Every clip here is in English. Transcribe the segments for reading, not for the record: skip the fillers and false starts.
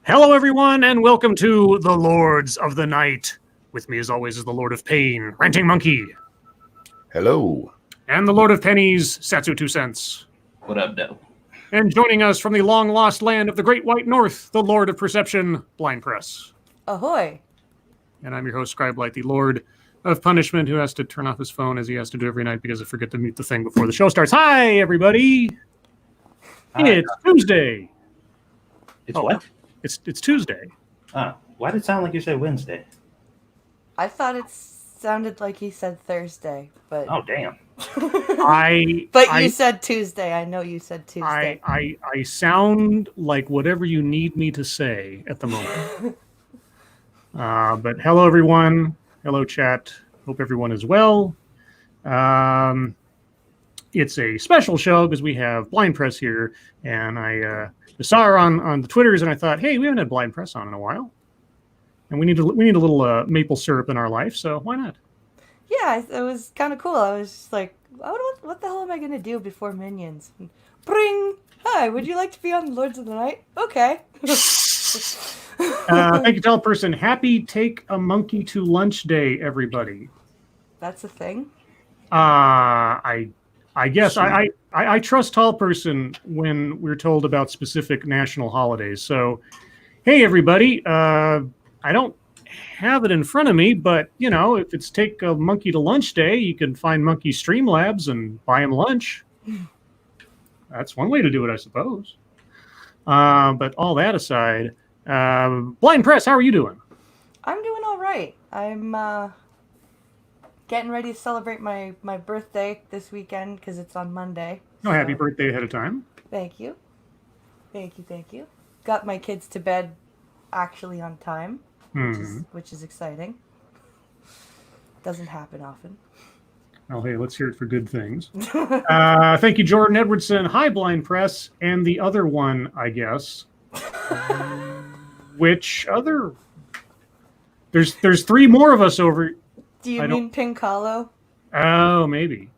Hello, everyone, and welcome to the Lords of the Night. With me, as always, is the Lord of Pain, Ranting Monkey. Hello. And the Lord of Pennies, Satsu 2 Cents. What up, Doe? And joining us from the long-lost land of the Great White North, the Lord of Perception, Blind Press. Ahoy. And I'm your host, Scribe, the Lord of Punishment, who has to turn off his phone as he has to do every night because I forget to mute the thing before the show starts. Hi, everybody. Hi. It's Tuesday. It's what? It's Tuesday. Oh, why did it sound like you said Wednesday? I thought it sounded like he said Thursday, but Oh, damn. you said Tuesday. I know you said Tuesday. I sound like whatever you need me to say at the moment. But hello, everyone. Hello, chat. Hope everyone is well. It's a special show because we have Blind Press here, and I saw her on the Twitters, and I thought, hey, we haven't had Blind Press on in a while, and we need a little maple syrup in our life, so why not? Yeah, it was kind of cool. I was just like, what the hell am I going to do before Minions? Bring! Hi, would you like to be on Lords of the Night? Okay. Thank you, tell person. Happy Take a Monkey to Lunch Day, everybody. That's a thing? I guess I trust tall person when we're told about specific national holidays. So, hey, everybody, I don't have it in front of me, but, you know, if it's Take a Monkey to Lunch Day, you can find Monkey Streamlabs and buy them lunch. That's one way to do it, I suppose. But all that aside, Blind Press, how are you doing? I'm doing all right. I'm getting ready to celebrate my birthday this weekend because it's on Monday. Oh, happy birthday ahead of time. Thank you. Thank you. Got my kids to bed actually on time, which is exciting. Doesn't happen often. Oh, hey, let's hear it for good things. Thank you, Jordan Edwardson. Hi, Blind Press. And the other one, I guess. Which other? There's three more of us over. Do you mean Pincalo? Oh, maybe.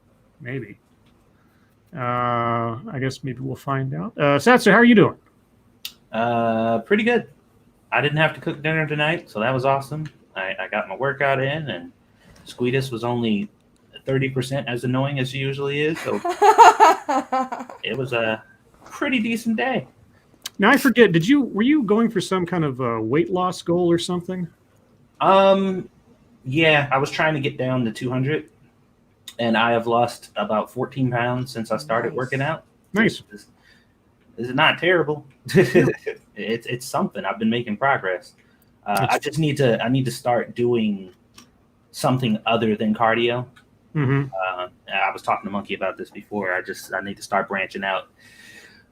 I guess maybe we'll find out. Satsu, how are you doing? Pretty good. I didn't have to cook dinner tonight, so that was awesome. I got my workout in, and Squeetus was only 30% as annoying as she usually is, so it was a pretty decent day. Now, I forget, were you going for some kind of weight loss goal or something? Yeah, I was trying to get down to 200, and I have lost about 14 pounds since I started working out. Nice. This is not terrible. It's something. I've been making progress. I need to start doing something other than cardio. Mm-hmm. I was talking to Monkey about this before. I need to start branching out.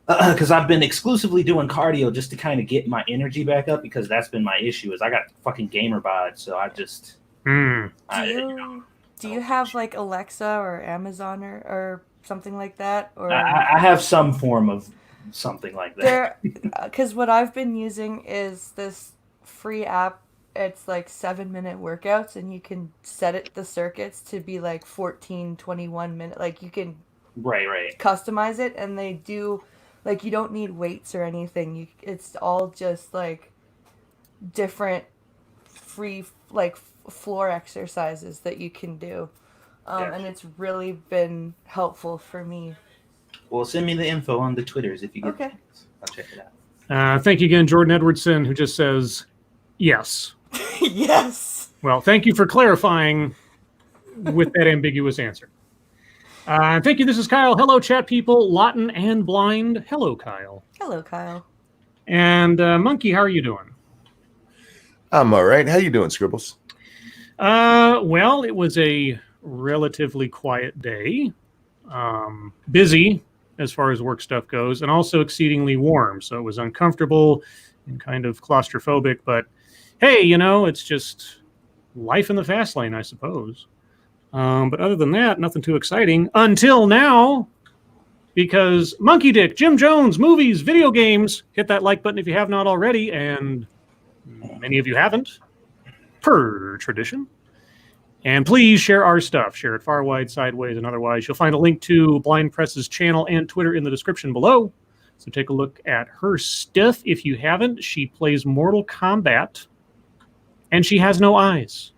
Because I've been exclusively doing cardio just to kind of get my energy back up, because that's been my issue. Is I got fucking gamer bod, so I just. Do you have like Alexa or Amazon or something like that? Or I have some form of something like that. Because what I've been using is this free app. It's like 7-minute workouts, and you can set the circuits to be like 14, 21 minutes. Like you can customize it, and they do. Like, you don't need weights or anything. It's all just, like, different free, like, floor exercises that you can do. And it's really been helpful for me. Well, send me the info on the Twitters if you get it. I'll check it out. Thank you again, Jordan Edwardson, who just says, yes. Yes. Well, thank you for clarifying with that ambiguous answer. Thank you. This is Kyle. Hello, chat people. Lawton and Blind. Hello, Kyle. Hello, Kyle. And Monkey, how are you doing? I'm all right. How you doing, Scribbles? Well, it was a relatively quiet day. Busy as far as work stuff goes, and also exceedingly warm. So it was uncomfortable and kind of claustrophobic. But hey, you know, it's just life in the fast lane, I suppose. But other than that, nothing too exciting until now, because Monkey Dick, Jim Jones, movies, video games. Hit that like button if you have not already, and many of you haven't, per tradition. And please share our stuff. Share it far, wide, sideways, and otherwise. You'll find a link to Blind Press's channel and Twitter in the description below. So take a look at her stuff if you haven't. She plays Mortal Kombat, and she has no eyes.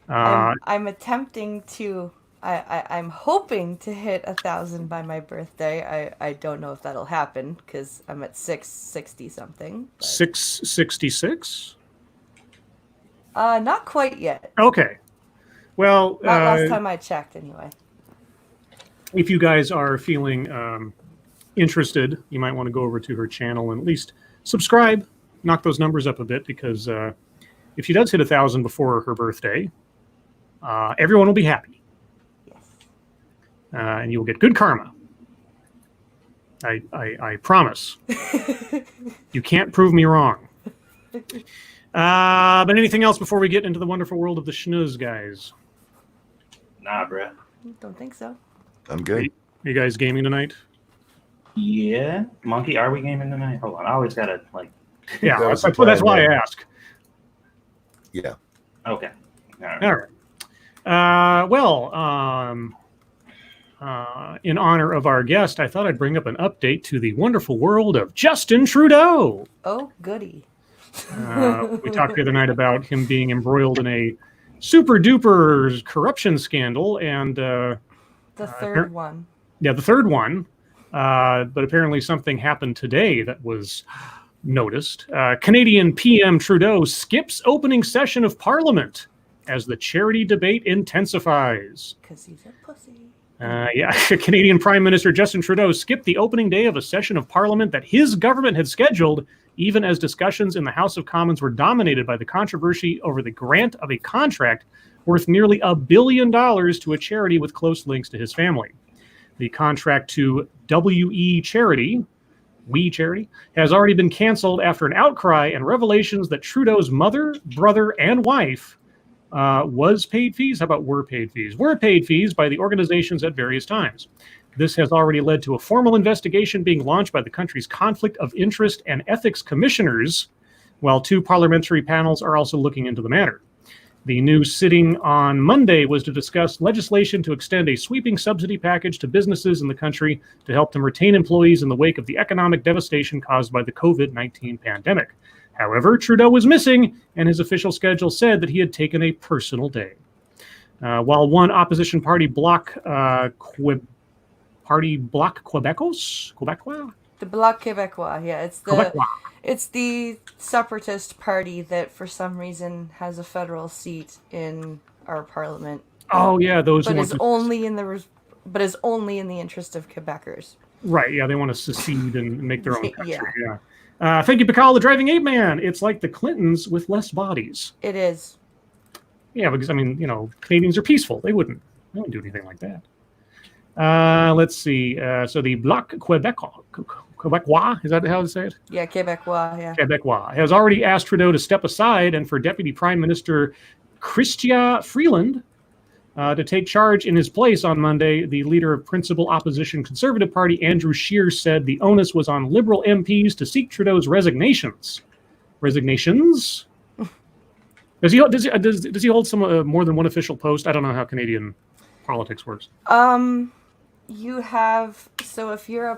I'm attempting to. I'm hoping to hit 1,000 by my birthday. I don't know if that'll happen because I'm at 660 something. 666? Not quite yet. Okay. Well, not last time I checked, anyway. If you guys are feeling interested, you might want to go over to her channel and at least subscribe, knock those numbers up a bit, because if she does hit 1,000 before her birthday, everyone will be happy. Yes. And you'll get good karma. I promise. You can't prove me wrong. But anything else before we get into the wonderful world of the schnooze, guys? Nah, bruh. Don't think so. I'm good. Are you guys gaming tonight? Yeah. Monkey, are we gaming tonight? Hold on. I always got to, like... Yeah, That was that's the plan, why yeah. I ask. Yeah. Okay. All right. All right. In honor of our guest, I thought I'd bring up an update to the wonderful world of Justin Trudeau. Oh, goody. We talked the other night about him being embroiled in a super duper corruption scandal, and The third one. yeah, the third one. But apparently something happened today that was noticed. Canadian PM Trudeau skips opening session of Parliament as the charity debate intensifies. Because he's a pussy. Canadian Prime Minister Justin Trudeau skipped the opening day of a session of Parliament that his government had scheduled, even as discussions in the House of Commons were dominated by the controversy over the grant of a contract worth nearly $1 billion to a charity with close links to his family. The contract to We Charity has already been canceled after an outcry and revelations that Trudeau's mother, brother, and wife was paid fees. How about were paid fees? Were paid fees by the organizations at various times. This has already led to a formal investigation being launched by the country's Conflict of Interest and Ethics Commissioners, while 2 parliamentary panels are also looking into the matter. The new sitting on Monday was to discuss legislation to extend a sweeping subsidy package to businesses in the country to help them retain employees in the wake of the economic devastation caused by the COVID-19 pandemic. However, Trudeau was missing, and his official schedule said that he had taken a personal day. While one opposition party Bloc Québécois? The Bloc Québécois, yeah. Québécois. It's the separatist party that, for some reason, has a federal seat in our parliament. Oh yeah, those. But is only in the interest of Quebecers. Right. Yeah, they want to secede and make their own country. Yeah. Thank you, Pakal, the Driving Ape Man. It's like the Clintons with less bodies. It is. Yeah, because Canadians are peaceful. They wouldn't do anything like that. Let's see. So the Bloc Québécois, is that how to say it? Yeah, Québécois, yeah. Québécois has already asked Trudeau to step aside and for Deputy Prime Minister Chrystia Freeland to take charge in his place on Monday. The leader of principal opposition Conservative Party, Andrew Scheer, said the onus was on Liberal MPs to seek Trudeau's resignations. Resignations? Does he hold some more than one official post? I don't know how Canadian politics works. You have, so if you're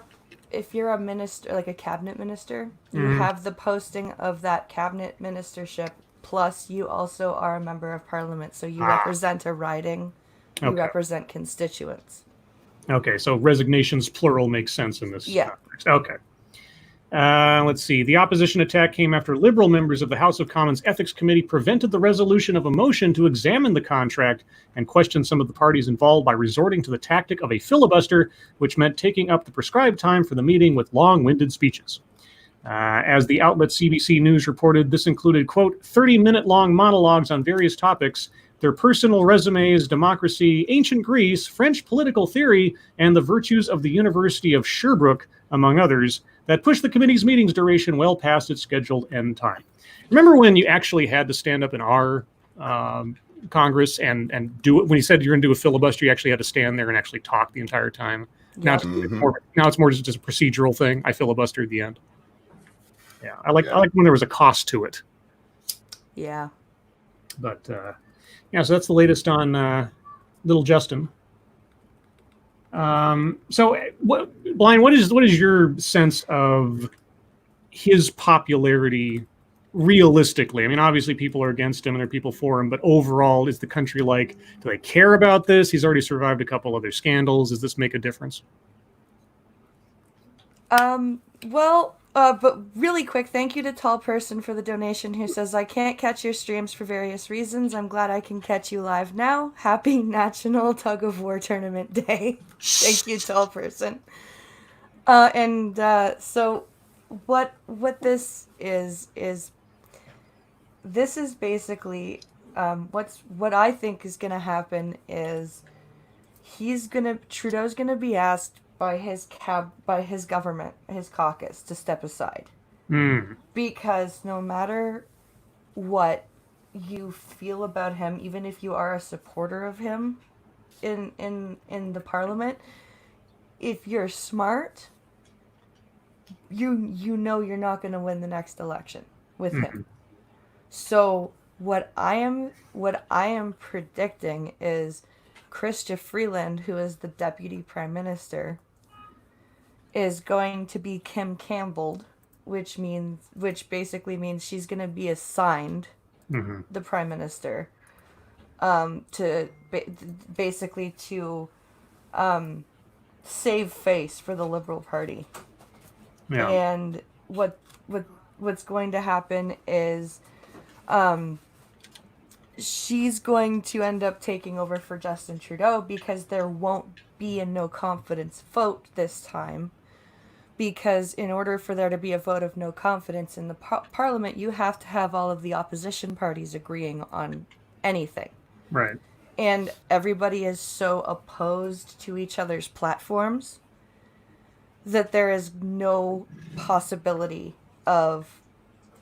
a minister, like a cabinet minister, you have the posting of that cabinet ministership, plus you also are a member of parliament, so you represent a riding, you represent constituents. Okay, so resignations plural makes sense in this context. Okay. Let's see. The opposition attack came after Liberal members of the House of Commons Ethics Committee prevented the resolution of a motion to examine the contract and questioned some of the parties involved by resorting to the tactic of a filibuster, which meant taking up the prescribed time for the meeting with long-winded speeches. As the outlet CBC News reported, this included, quote, 30-minute-long monologues on various topics, their personal resumes, democracy, ancient Greece, French political theory, and the virtues of the University of Sherbrooke, among others, that pushed the committee's meetings duration well past its scheduled end time. Remember when you actually had to stand up in our Congress and do it? When you said you're going to do a filibuster, you actually had to stand there and actually talk the entire time. Now, it's more just a procedural thing. I filibuster at the end. Yeah, I like when there was a cost to it. Yeah. But so that's the latest on little Justin. So what Blind, what is your sense of his popularity realistically? I mean, obviously people are against him and there are people for him, but overall, is the country like, do they care about this? He's already survived a couple other scandals. Does this make a difference? But really quick, thank you to Tall Person for the donation who says, I can't catch your streams for various reasons. I'm glad I can catch you live now. Happy National Tug of War Tournament Day. Thank you, Tall Person. So what this is this is basically what I think is gonna happen is Trudeau's gonna be asked by his government, his caucus, to step aside. Because no matter what you feel about him, even if you are a supporter of him in the parliament, if you're smart, you know you're not going to win the next election with him. So what I am predicting is Chrystia Freeland, who is the Deputy Prime Minister, is going to be Kim Campbell, which basically means she's going to be assigned the Prime Minister to save face for the Liberal Party. Yeah. And what's going to happen is she's going to end up taking over for Justin Trudeau because there won't be a no confidence vote this time. Because in order for there to be a vote of no confidence in the parliament, you have to have all of the opposition parties agreeing on anything. Right. And everybody is so opposed to each other's platforms that there is no possibility of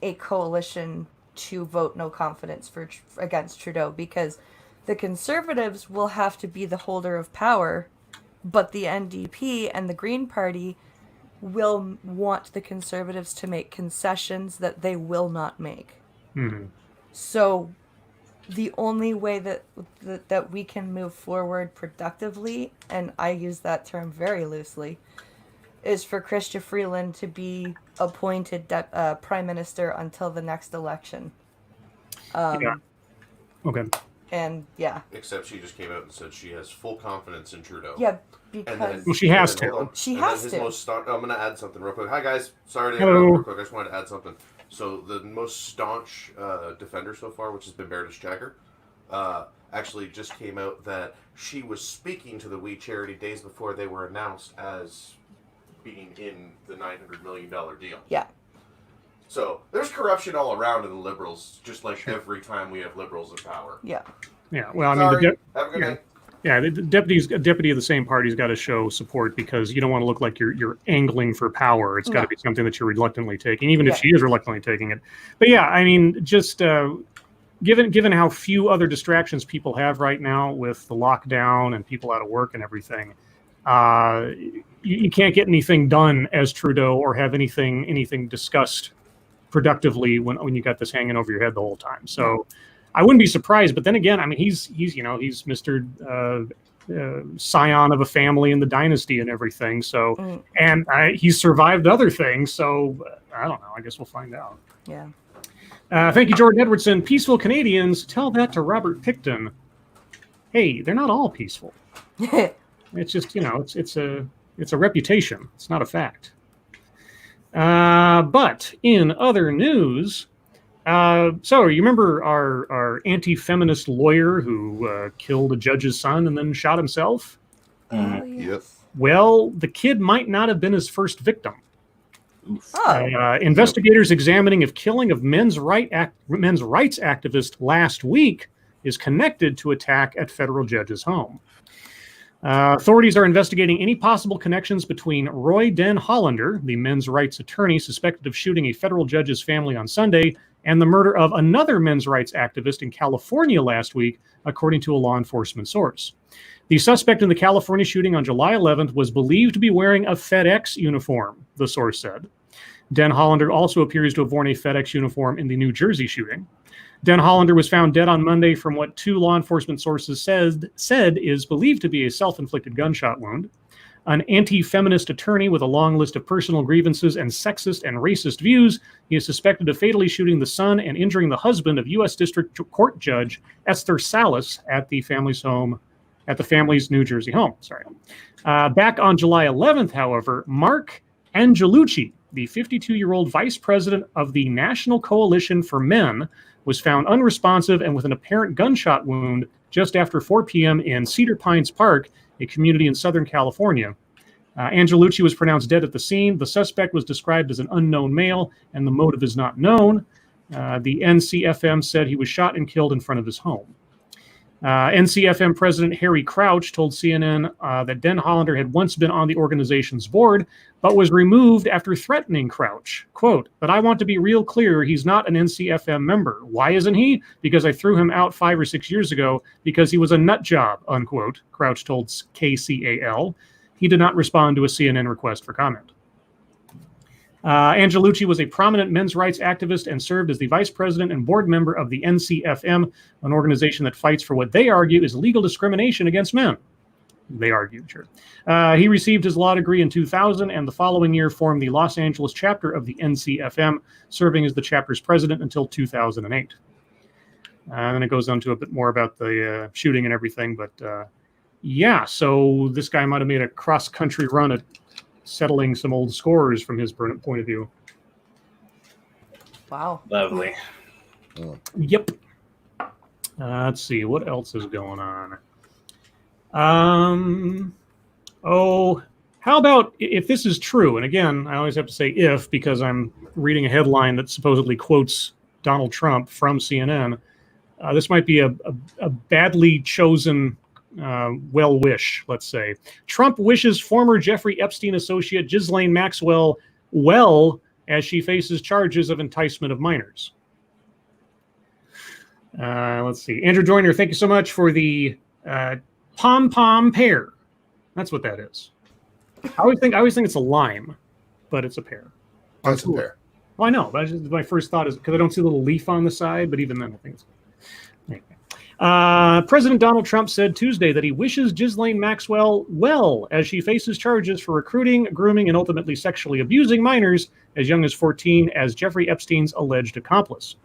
a coalition to vote no confidence against Trudeau, because the Conservatives will have to be the holder of power, but the NDP and the Green Party will want the Conservatives to make concessions that they will not make. So the only way that we can move forward productively, and I use that term very loosely, is for Chrystia Freeland to be appointed Prime Minister until the next election. Yeah. Okay. And yeah. Except she just came out and said she has full confidence in Trudeau. Yeah, because Well, she has to. She has to. I'm going to add something real quick. Hi guys, sorry to Hello. interrupt real quick. I just wanted to add something. So the most staunch defender so far, which has been Meredith Jagger, actually just came out that she was speaking to the We Charity days before they were announced as being in the $900 million deal. Yeah. So there's corruption all around in the Liberals, just like every time we have Liberals in power. Yeah. Yeah. Well, I Sorry. mean, Have a good night. yeah, the deputy of the same party's got to show support, because you don't want to look like you're angling for power. It's got to be something that you're reluctantly taking, even if she is reluctantly taking it. But yeah, I mean, just given how few other distractions people have right now with the lockdown and people out of work and everything, you can't get anything done as Trudeau or have anything discussed productively when you got this hanging over your head the whole time. So I wouldn't be surprised. But then again, I mean, he's Mr. Scion of a family in the dynasty and everything. So and he's survived other things. So I don't know. I guess we'll find out. Yeah. Thank you, Jordan Edwardson. Peaceful Canadians, tell that to Robert Picton. Hey, they're not all peaceful. It's just, it's a reputation. It's not a fact. But in other news, so you remember our anti-feminist lawyer who killed a judge's son and then shot himself? Oh, yes. Yep. Well, the kid might not have been his first victim. Oh. Investigators examining if killing of men's rights activist last week is connected to attack at federal judge's home. Authorities are investigating any possible connections between Roy Den Hollander, the men's rights attorney suspected of shooting a federal judge's family on Sunday, and the murder of another men's rights activist in California last week, according to a law enforcement source. The suspect in the California shooting on July 11th was believed to be wearing a FedEx uniform, the source said. Den Hollander also appears to have worn a FedEx uniform in the New Jersey shooting. Den Hollander was found dead on Monday from what two law enforcement sources said is believed to be a self-inflicted gunshot wound. an anti-feminist attorney with a long list of personal grievances and sexist and racist views. He is suspected of fatally shooting the son and injuring the husband of U.S. District Court Judge Esther Salas at the family's New Jersey home. Back on July 11th, however, Mark Angelucci, the 52-year-old vice president of the National Coalition for Men, was found unresponsive and with an apparent gunshot wound just after 4 p.m. in Cedar Pines Park, a community in Southern California. Angelucci was pronounced dead at the scene. The suspect was described as an unknown male, and the motive is not known. The NCFM said he was shot and killed in front of his home. NCFM President Harry Crouch told CNN that Den Hollander had once been on the organization's board, but was removed after threatening Crouch. Quote, "But I want to be real clear, he's not an NCFM member. Why isn't he? Because I threw him out 5 or 6 years ago because he was a nut job," unquote, Crouch told KCAL. He did not respond to a CNN request for comment. Angelucci was a prominent men's rights activist and served as the vice president and board member of the NCFM, an organization that fights for what they argue is legal discrimination against men. They argue, sure. He received his law degree in 2000 and the following year formed the Los Angeles chapter of the NCFM, serving as the chapter's president until 2008. And then it goes on to a bit more about the shooting and everything. But yeah, so this guy might have made a cross-country run at settling some old scores from his point of view. Wow. Lovely. Yep. Let's see, what else is going on? How about if this is true? And again, I always have to say if because I'm reading a headline that supposedly quotes Donald Trump from CNN. This might be a badly chosen well wish, let's say. Trump wishes former Jeffrey Epstein associate Ghislaine Maxwell well as she faces charges of enticement of minors. Let's see. Andrew Joyner, thank you so much for the pom-pom pear. That's what that is. I always think it's a lime, but it's a pear. That's a pear. Well, I know. But my first thought is because I don't see a little leaf on the side, but even then I think it's President Donald Trump said Tuesday that he wishes Ghislaine Maxwell well as she faces charges for recruiting, grooming, and ultimately sexually abusing minors as young as 14 as Jeffrey Epstein's alleged accomplice.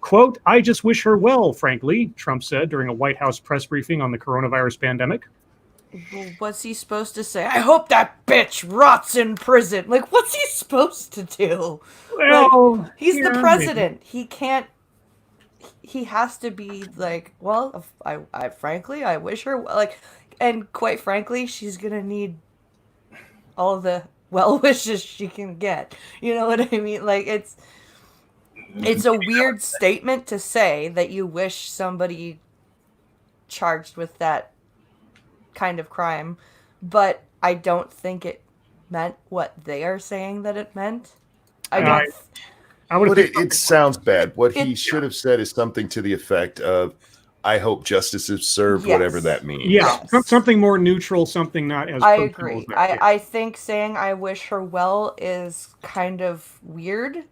Quote, "I just wish her well, frankly," Trump said during a White House press briefing on the coronavirus pandemic. What's he supposed to say? I hope that bitch rots in prison. Like, what's he supposed to do? Well, like, he's the yeah, president. He can't. He has to be like, well, I frankly, I wish her like, and quite frankly, she's gonna need all the well wishes she can get. You know what I mean? Like, it's a weird statement to say that you wish somebody charged with that kind of crime, but I don't think it meant what they are saying that it meant. It sounds bad. What he should have said is something to the effect of, "I hope justice is served," whatever that means. Yeah, something more neutral, something not as. I agree. I think saying "I wish her well" is kind of weird,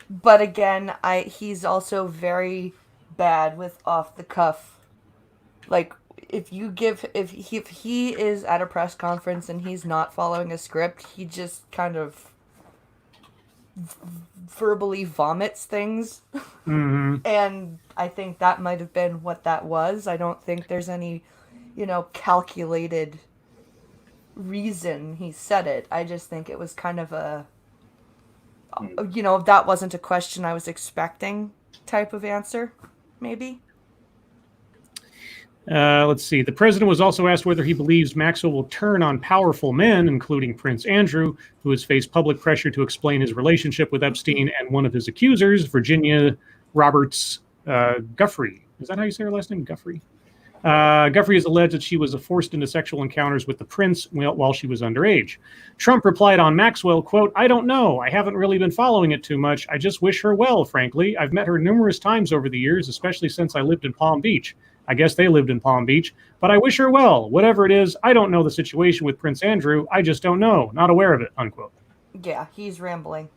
but again, he's also very bad with off the cuff. Like, if he is at a press conference and he's not following a script, he just kind of verbally vomits things. Mm-hmm. And I think that might have been what that was. I don't think there's any, calculated reason he said it. I just think it was kind of that wasn't a question I was expecting type of answer, maybe. Let's see. The president was also asked whether he believes Maxwell will turn on powerful men, including Prince Andrew, who has faced public pressure to explain his relationship with Epstein and one of his accusers, Virginia Roberts Guffrey. Is that how you say her last name? Guffrey? Guffrey has alleged that she was forced into sexual encounters with the prince while she was underage. Trump replied on Maxwell, quote, "I don't know. I haven't really been following it too much. I just wish her well, frankly. I've met her numerous times over the years, especially since I lived in Palm Beach. I guess they lived in Palm Beach, but I wish her well. Whatever it is, I don't know the situation with Prince Andrew. I just don't know. Not aware of it," unquote. Yeah, he's rambling.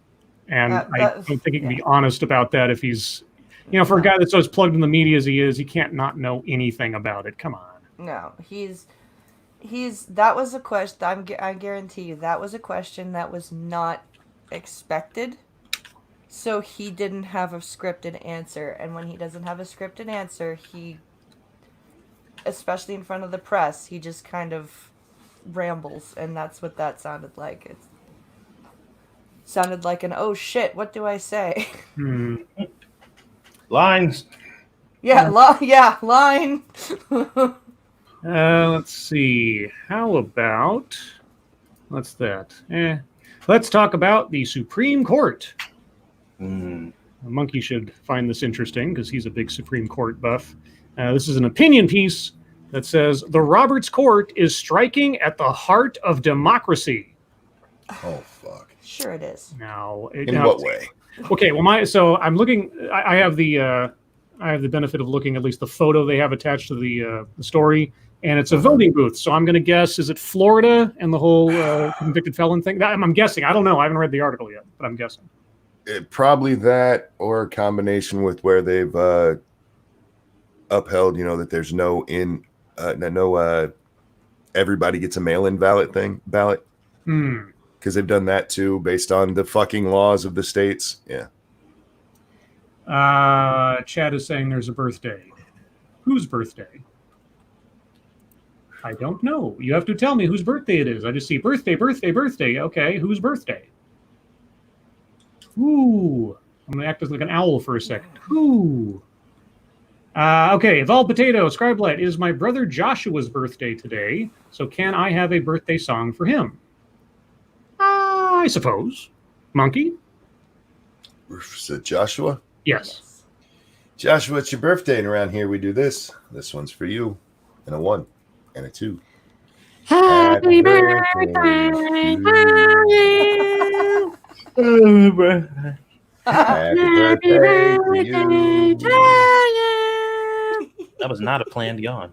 And I don't think he can be honest about that if he's, for a guy that's so as plugged in the media as he is, he can't not know anything about it. Come on. No, That was a question. I guarantee you that was a question that was not expected. So he didn't have a scripted answer, and when he doesn't have a scripted answer, he, especially in front of the press, he just kind of rambles, and that's what that sounded like. It sounded like an oh shit, what do I say? Lines. Yeah, line. Let's see. How about what's that? Let's talk about the Supreme Court. Monkey should find this interesting because he's a big Supreme Court buff. This is an opinion piece that says the Roberts Court is striking at the heart of democracy. Oh fuck! Sure, it is. Now, What way? Okay, well, I'm looking. I have the benefit of looking at least the photo they have attached to the story, and it's a voting booth. So I'm going to guess, is it Florida and the whole convicted felon thing? I'm guessing. I don't know. I haven't read the article yet, but I'm guessing. Probably that, or a combination with where they've upheld, that there's no everybody gets a mail-in ballot. Because they've done that too, based on the fucking laws of the states. Yeah. Chad is saying there's a birthday. Whose birthday? I don't know. You have to tell me whose birthday it is. I just see birthday. Okay, whose birthday? Ooh. I'm going to act as like an owl for a second. Ooh. Okay, Evolved Potato, Scribe, it is my brother Joshua's birthday today, so can I have a birthday song for him? I suppose. Monkey? Is it Joshua? Yes. Joshua, it's your birthday, and around here we do this. This one's for you. And a 1 and a 2. Happy birthday to you. Happy birthday to you. That was not a planned yawn.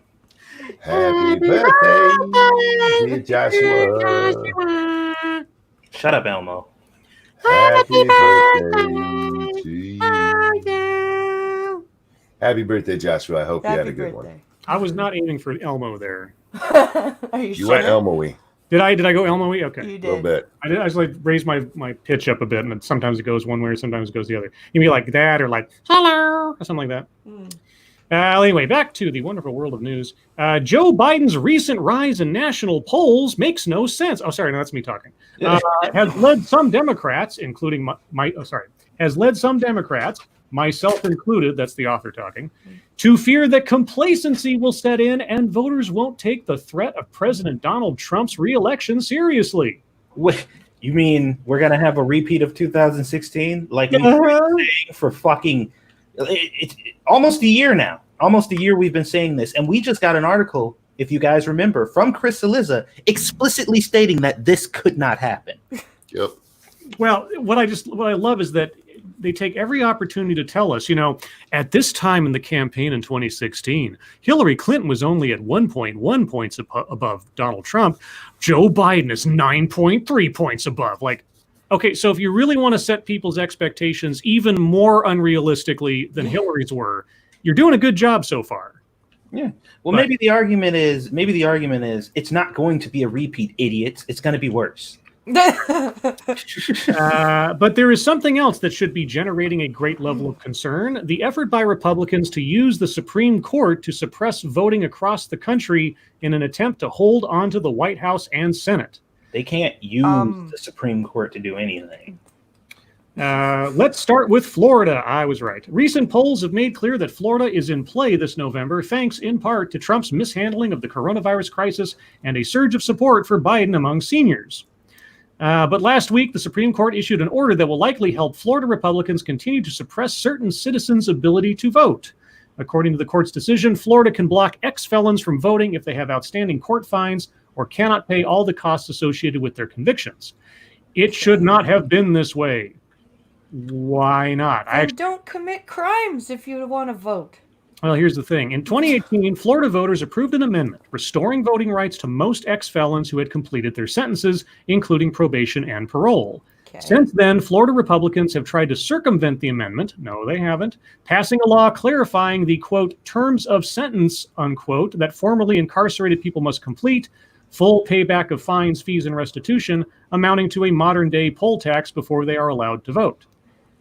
Happy birthday, dear Joshua. Shut up, Elmo. Happy birthday to you. Happy birthday, Joshua. I hope you had a good one. I was not aiming for Elmo there. Are you You sure? went Elmo-y. Did I go Elmo-y? Okay. You A little did. bit. I just like raise my pitch up a bit, and sometimes it goes one way, or sometimes it goes the other. You mean like that, or like hello, or something like that. Anyway, back to the wonderful world of news. Joe Biden's recent rise in national polls makes no sense. Oh, sorry, no, that's me talking. Has led some Democrats, including myself included, that's the author talking, to fear that complacency will set in and voters won't take the threat of President Donald Trump's re-election seriously. What, you mean we're going to have a repeat of 2016? Like we've been saying for fucking it's almost a year now. Almost a year we've been saying this. And we just got an article, if you guys remember, from Chris Cillizza explicitly stating that this could not happen. Yep. Well, what I love is that they take every opportunity to tell us, at this time in the campaign in 2016, Hillary Clinton was only at 1.1 points above Donald Trump. Joe Biden is 9.3 points above. Like, okay, so if you really want to set people's expectations even more unrealistically than Hillary's were, you're doing a good job so far. Yeah. Well, maybe the argument is it's not going to be a repeat, idiots. It's going to be worse. But there is something else that should be generating a great level of concern. The effort by Republicans to use the Supreme Court to suppress voting across the country in an attempt to hold on to the White House and Senate. They can't use the Supreme Court to do anything. Let's start with Florida. I was right. Recent polls have made clear that Florida is in play this November, thanks in part to Trump's mishandling of the coronavirus crisis and a surge of support for Biden among seniors. But last week, the Supreme Court issued an order that will likely help Florida Republicans continue to suppress certain citizens' ability to vote. According to the court's decision, Florida can block ex-felons from voting if they have outstanding court fines or cannot pay all the costs associated with their convictions. It should not have been this way. Why not? Don't commit crimes if you want to vote. Well, here's the thing. In 2018, Florida voters approved an amendment restoring voting rights to most ex-felons who had completed their sentences, including probation and parole. Okay. Since then, Florida Republicans have tried to circumvent the amendment. No, they haven't. Passing a law clarifying the, quote, terms of sentence, unquote, that formerly incarcerated people must complete, full payback of fines, fees, and restitution, amounting to a modern-day poll tax before they are allowed to vote.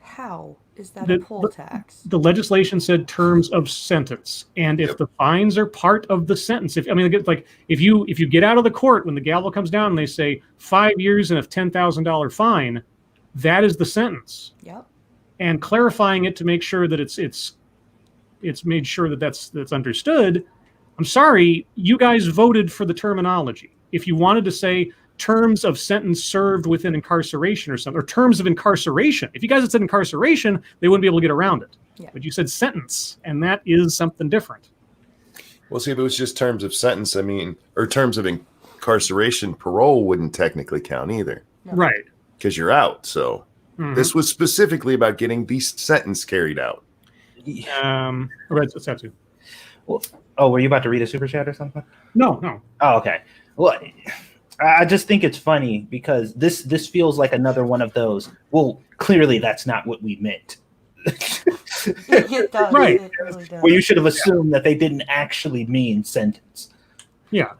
How is that a poll tax? The legislation said terms of sentence, and if the fines are part of the sentence, if you get out of the court when the gavel comes down and they say 5 years and a $10,000 fine, that is the sentence. Yep. And clarifying it to make sure that it's made sure that that's understood. I'm sorry, you guys voted for the terminology. If you wanted to say terms of sentence served within incarceration or something, or terms of incarceration, if you guys had said incarceration, they wouldn't be able to get around it. Yeah. But you said sentence, and that is something different. Well, see, if it was just terms of sentence, or terms of incarceration, parole wouldn't technically count either. No. Right. Because you're out. So this was specifically about getting the sentence carried out. Satsu. Well, were you about to read a super chat or something? No. Oh, okay. Well, I just think it's funny because this feels like another one of those. Well, clearly that's not what we meant. It does. Right. It really does. Well, you should have assumed that they didn't actually mean sentence. Yeah.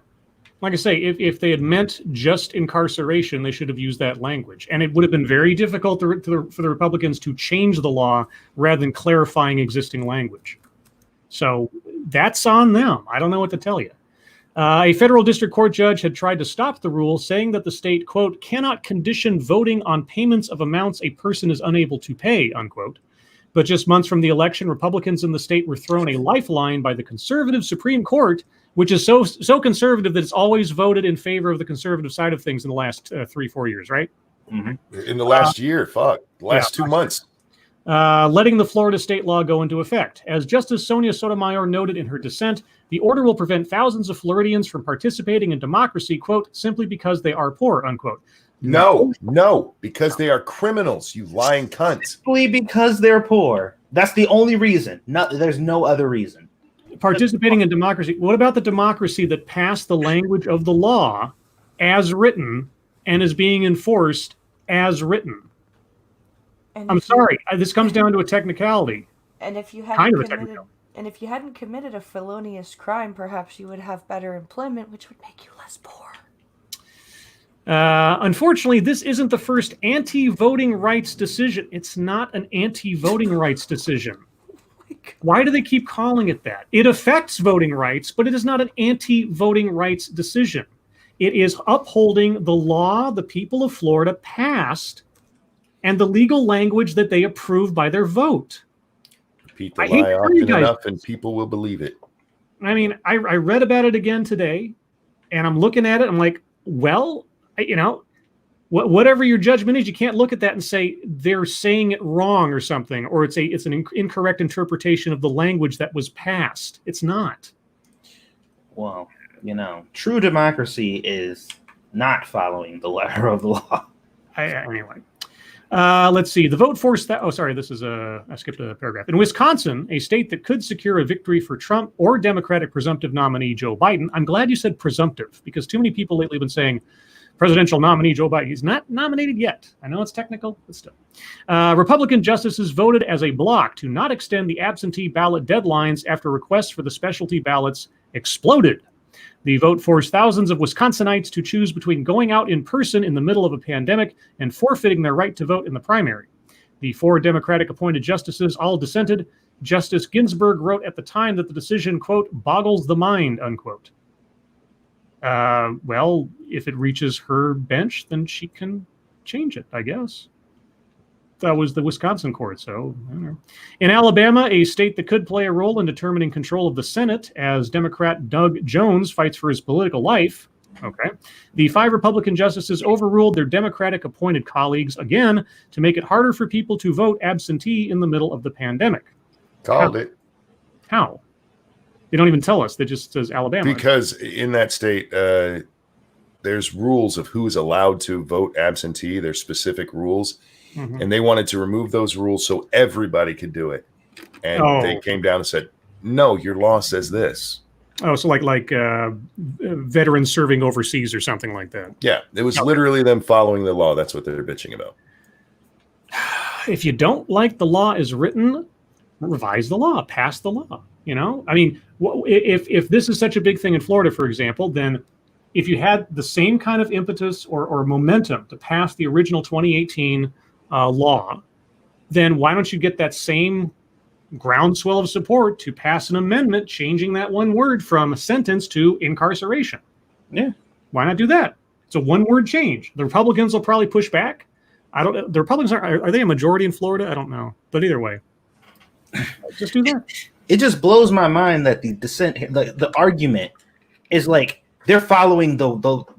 Like I say, if they had meant just incarceration, they should have used that language. And it would have been very difficult for the Republicans to change the law rather than clarifying existing language. So that's on them. I don't know what to tell you. A federal district court judge had tried to stop the rule, saying that the state, quote, cannot condition voting on payments of amounts a person is unable to pay, unquote. But just months from the election, Republicans in the state were thrown a lifeline by the conservative Supreme Court, which is so conservative that it's always voted in favor of the conservative side of things in the last 3-4 years, right? Mm-hmm. In the last year, the last 2 months. Letting the Florida state law go into effect. As Justice Sonia Sotomayor noted in her dissent, the order will prevent thousands of Floridians from participating in democracy, quote, simply because they are poor, unquote. No, because they are criminals, you lying cunt. Simply because they're poor. That's the only reason. There's no other reason. Participating in democracy. What about the democracy that passed the language of the law as written and is being enforced as written? I'm sorry. This comes down to a technicality. And if you hadn't committed a felonious crime, perhaps you would have better employment, which would make you less poor. Unfortunately, this isn't the first anti-voting rights decision. It's not an anti-voting rights decision. Why do they keep calling it that? It affects voting rights, but it is not an anti-voting rights decision. It is upholding the law the people of Florida passed and the legal language that they approved by their vote. Repeat the lie often enough and people will believe it. I mean, I read about it again today, and I'm looking at it. I'm like, well, whatever your judgment is, you can't look at that and say they're saying it wrong or something, or it's an incorrect interpretation of the language that was passed. It's not. Well, true democracy is not following the letter of the law. Anyway. Let's see. The vote forced that. Oh, sorry. I skipped a paragraph. In Wisconsin, a state that could secure a victory for Trump or Democratic presumptive nominee Joe Biden. I'm glad you said presumptive because too many people lately have been saying presidential nominee Joe Biden. He's not nominated yet. I know it's technical, but still. Republican justices voted as a bloc to not extend the absentee ballot deadlines after requests for the specialty ballots exploded. The vote forced thousands of Wisconsinites to choose between going out in person in the middle of a pandemic and forfeiting their right to vote in the primary. The 4 Democratic-appointed justices all dissented. Justice Ginsburg wrote at the time that the decision, quote, boggles the mind, unquote. Well, if it reaches her bench, then she can change it, I guess. That was the Wisconsin court, so I don't know. In Alabama, a state that could play a role in determining control of the Senate as Democrat Doug Jones fights for his political life. Okay. The 5 Republican justices overruled their Democratic-appointed colleagues again to make it harder for people to vote absentee in the middle of the pandemic. Called it. How? They don't even tell us. They just says Alabama. Because in that state, there's rules of who's allowed to vote absentee. There's specific rules. Mm-hmm. And they wanted to remove those rules so everybody could do it. And they came down and said, no, your law says this. Oh, so like veterans serving overseas or something like that. Yeah, it was literally them following the law. That's what they're bitching about. If you don't like the law as written, revise the law, pass the law. I mean, if this is such a big thing in Florida, for example, then if you had the same kind of impetus or momentum to pass the original 2018 law, then why don't you get that same groundswell of support to pass an amendment changing that one word from a sentence to incarceration? Yeah. Why not do that? It's a one-word change. The Republicans will probably push back. The Republicans are they a majority in Florida? I don't know. But either way, just do that. It just blows my mind that the dissent, the argument is like they're following the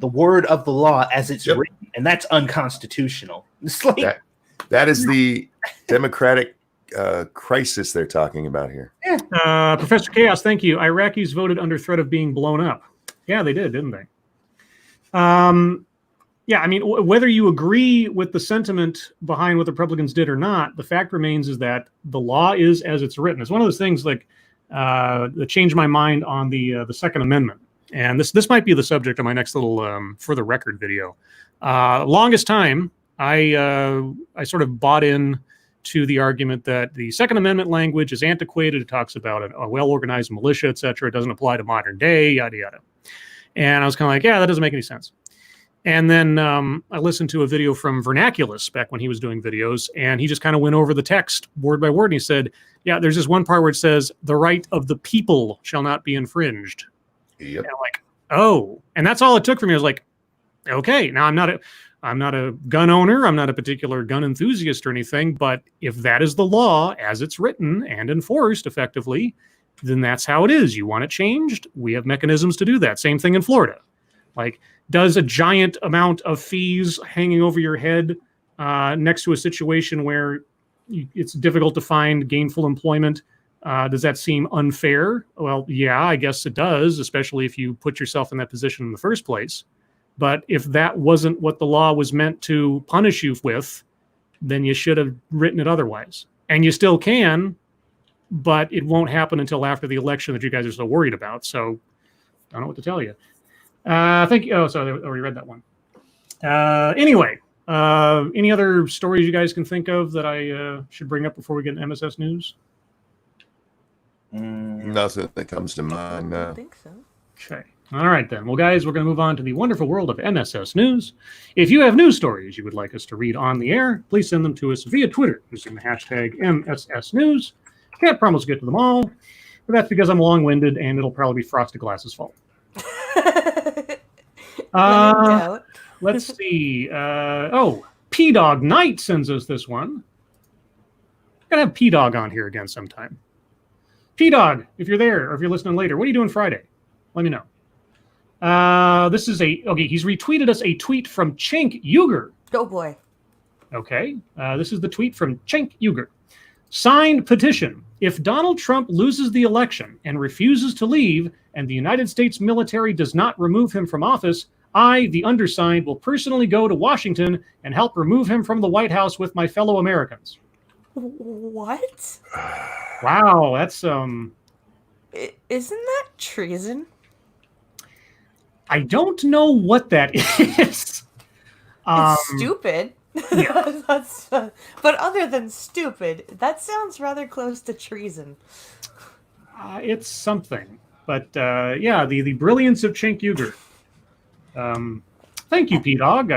word of the law as it's written, and that's unconstitutional. It's like that is the democratic crisis they're talking about here. Yeah. Professor Chaos, thank you. Iraqis voted under threat of being blown up. Yeah, they did, didn't they? Yeah, I mean, whether you agree with the sentiment behind what the Republicans did or not, the fact remains is that the law is as it's written. It's one of those things like that changed my mind on the Second Amendment. And this might be the subject of my next little for the record video. Longest time, I sort of bought in to the argument that the Second Amendment language is antiquated. It talks about a well-organized militia, et cetera. It doesn't apply to modern day, yada, yada. And I was kind of like, yeah, that doesn't make any sense. And then I listened to a video from Vernaculus back when he was doing videos, and he just kind of went over the text word by word. And he said, yeah, there's this one part where it says, the right of the people shall not be infringed. Yep. And I'm like, oh. And that's all it took for me. I was like, okay, now I'm not a gun owner. I'm not a particular gun enthusiast or anything. But if that is the law as it's written and enforced effectively, then that's how it is. You want it changed? We have mechanisms to do that. Same thing in Florida. Like, does a giant amount of fees hanging over your head next to a situation where it's difficult to find gainful employment, does that seem unfair? Well, yeah, I guess it does, especially if you put yourself in that position in the first place. But if that wasn't what the law was meant to punish you with, then you should have written it otherwise. And you still can, but it won't happen until after the election that you guys are so worried about. So I don't know what to tell you. Thank you. Oh, sorry, I already read that one. Anyway, any other stories you guys can think of that I should bring up before we get into MSS news? Nothing that comes to mind. I don't think so. Okay. All right, then. Well, guys, we're going to move on to the wonderful world of MSS News. If you have news stories you would like us to read on the air, please send them to us via Twitter using the hashtag MSS News. Can't promise to get to them all, but that's because I'm long-winded and it'll probably be Frosted Glass's fault. Let's see. P-Dog Knight sends us this one. Gotta have P-Dog on here again sometime. P-Dog, if you're there or if you're listening later, what are you doing Friday? Let me know. This is he's retweeted us a tweet from Cenk Uygur. Oh boy. Okay. This is the tweet from Cenk Uygur. Signed petition. If Donald Trump loses the election and refuses to leave, and the United States military does not remove him from office, I, the undersigned, will personally go to Washington and help remove him from the White House with my fellow Americans. What? Wow, that's Isn't that treason? I don't know what that is. It's stupid. Yeah. But other than stupid, that sounds rather close to treason. It's something. But yeah, the brilliance of Cenk Uygur. Thank you, P-Dog.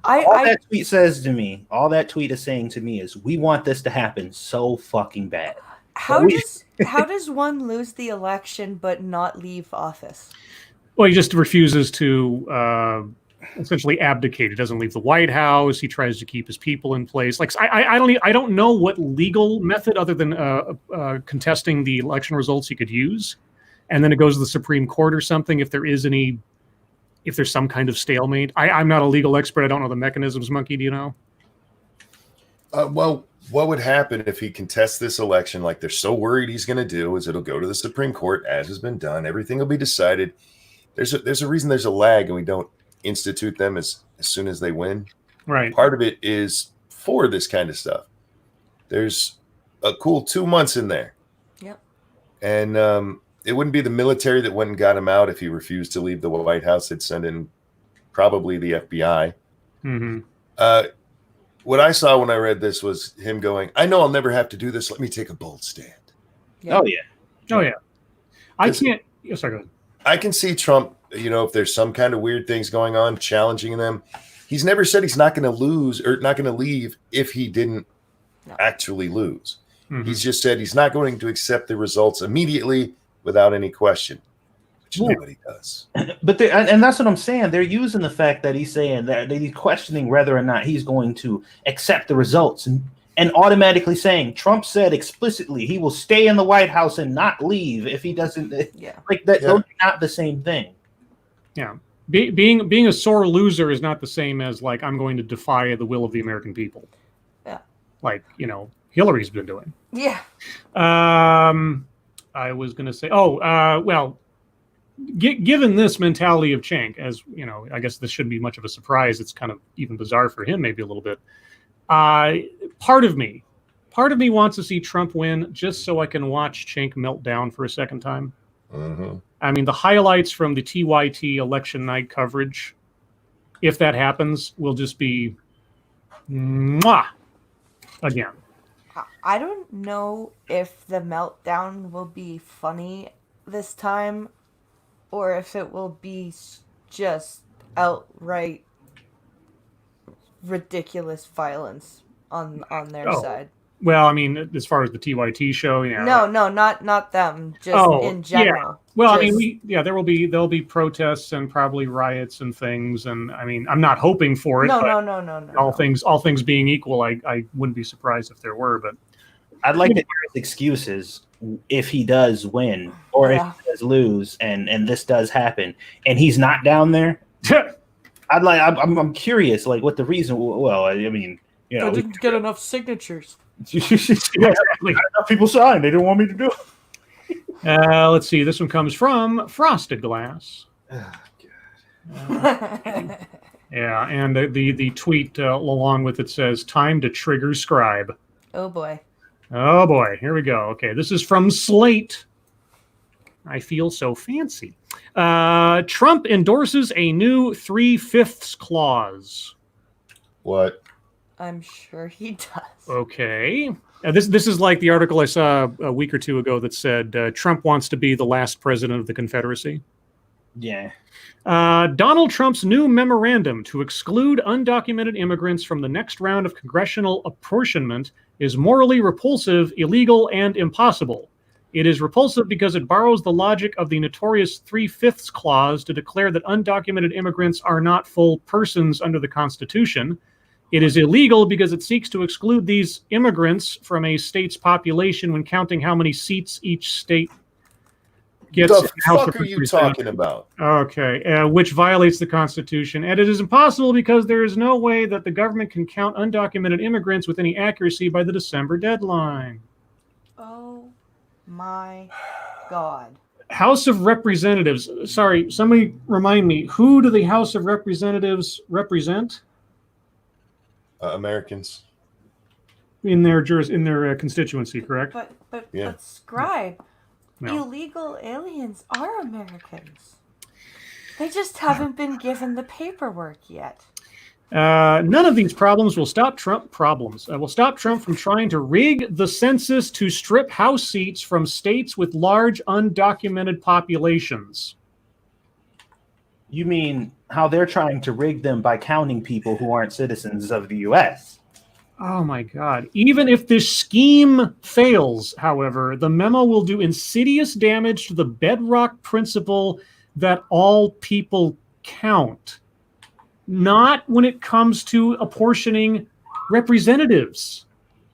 All that tweet says to me, all that tweet is saying to me is, we want this to happen so fucking bad. How does one lose the election but not leave office? Well, he just refuses to essentially abdicate. He doesn't leave the White House. He tries to keep his people in place. Like I don't know what legal method other than contesting the election results he could use, and then it goes to the Supreme Court or something if there's some kind of stalemate. I'm not a legal expert. I don't know the mechanisms. Monkey, do you know? Well, what would happen if he contests this election like they're so worried he's going to do is it'll go to the Supreme Court, as has been done. Everything will be decided. There's a reason there's a lag and we don't institute them as soon as they win. Right. Part of it is for this kind of stuff. There's a cool 2 months in there. Yep. And it wouldn't be the military that went and got him out if he refused to leave the White House. They'd send in probably the FBI. Mm-hmm. What I saw when I read this was him going, I know I'll never have to do this. Let me take a bold stand. Yep. Oh, yeah. Oh, yeah. I can't. Sorry, go ahead. I can see Trump, if there's some kind of weird things going on, challenging them. He's never said he's not going to lose or not going to leave if he didn't actually lose. Mhm. He's just said he's not going to accept the results immediately without any question, which nobody does. But and that's what I'm saying. They're using the fact that he's saying that he's questioning whether or not he's going to accept the results and automatically saying Trump said explicitly he will stay in the White House and not leave if he doesn't. Yeah. Like that, those are not the same thing. Yeah. Being a sore loser is not the same as like I'm going to defy the will of the American people. Yeah. Like, Hillary's been doing. Yeah. I was going to say, well, given this mentality of Cenk, as I guess this shouldn't be much of a surprise. It's kind of even bizarre for him, maybe a little bit. Part of me wants to see Trump win just so I can watch Cenk melt down for a second time. Mm-hmm. I mean, the highlights from the TYT election night coverage, if that happens, will just be mwah again. I don't know if the meltdown will be funny this time or if it will be just outright ridiculous violence on their side. Well, I mean, as far as the TYT show, No, not them. Just in general. Yeah. Well, I mean, there'll be protests and probably riots and things, and I mean, I'm not hoping for it. No. All things being equal, I wouldn't be surprised if there were. But I'd like to hear his excuses if he does win or if he does lose, and this does happen, and he's not down there. I'm curious, like what the reason. Well, I mean, they didn't get enough signatures. Exactly. Enough people signed. They didn't want me to do it. Let's see. This one comes from Frosted Glass. Yeah, and the tweet along with it says, "Time to trigger Scribe." Oh boy. Oh boy. Here we go. Okay, this is from Slate. I feel so fancy. Trump endorses a new 3/5 clause. What? I'm sure he does. Okay. This is like the article I saw a week or two ago that said Trump wants to be the last president of the Confederacy. Yeah. Donald Trump's new memorandum to exclude undocumented immigrants from the next round of congressional apportionment is morally repulsive, illegal, and impossible. It is repulsive because it borrows the logic of the notorious 3/5 clause to declare that undocumented immigrants are not full persons under the Constitution. It is illegal because it seeks to exclude these immigrants from a state's population when counting how many seats each state gets. The fuck are you talking about? Okay, which violates the Constitution. And it is impossible because there is no way that the government can count undocumented immigrants with any accuracy by the December deadline. Oh my God. House of Representatives. Sorry, somebody remind me. Who do the House of Representatives represent? Americans. In their constituency, correct? But Scribe, No. illegal aliens are Americans. They just haven't been given the paperwork yet. None of these problems will stop Trump will stop Trump from trying to rig the census to strip House seats from states with large undocumented populations. You mean how they're trying to rig them by counting people who aren't citizens of the U.S.? Oh my God. Even if this scheme fails, however, the memo will do insidious damage to the bedrock principle that all people count. Not when it comes to apportioning representatives.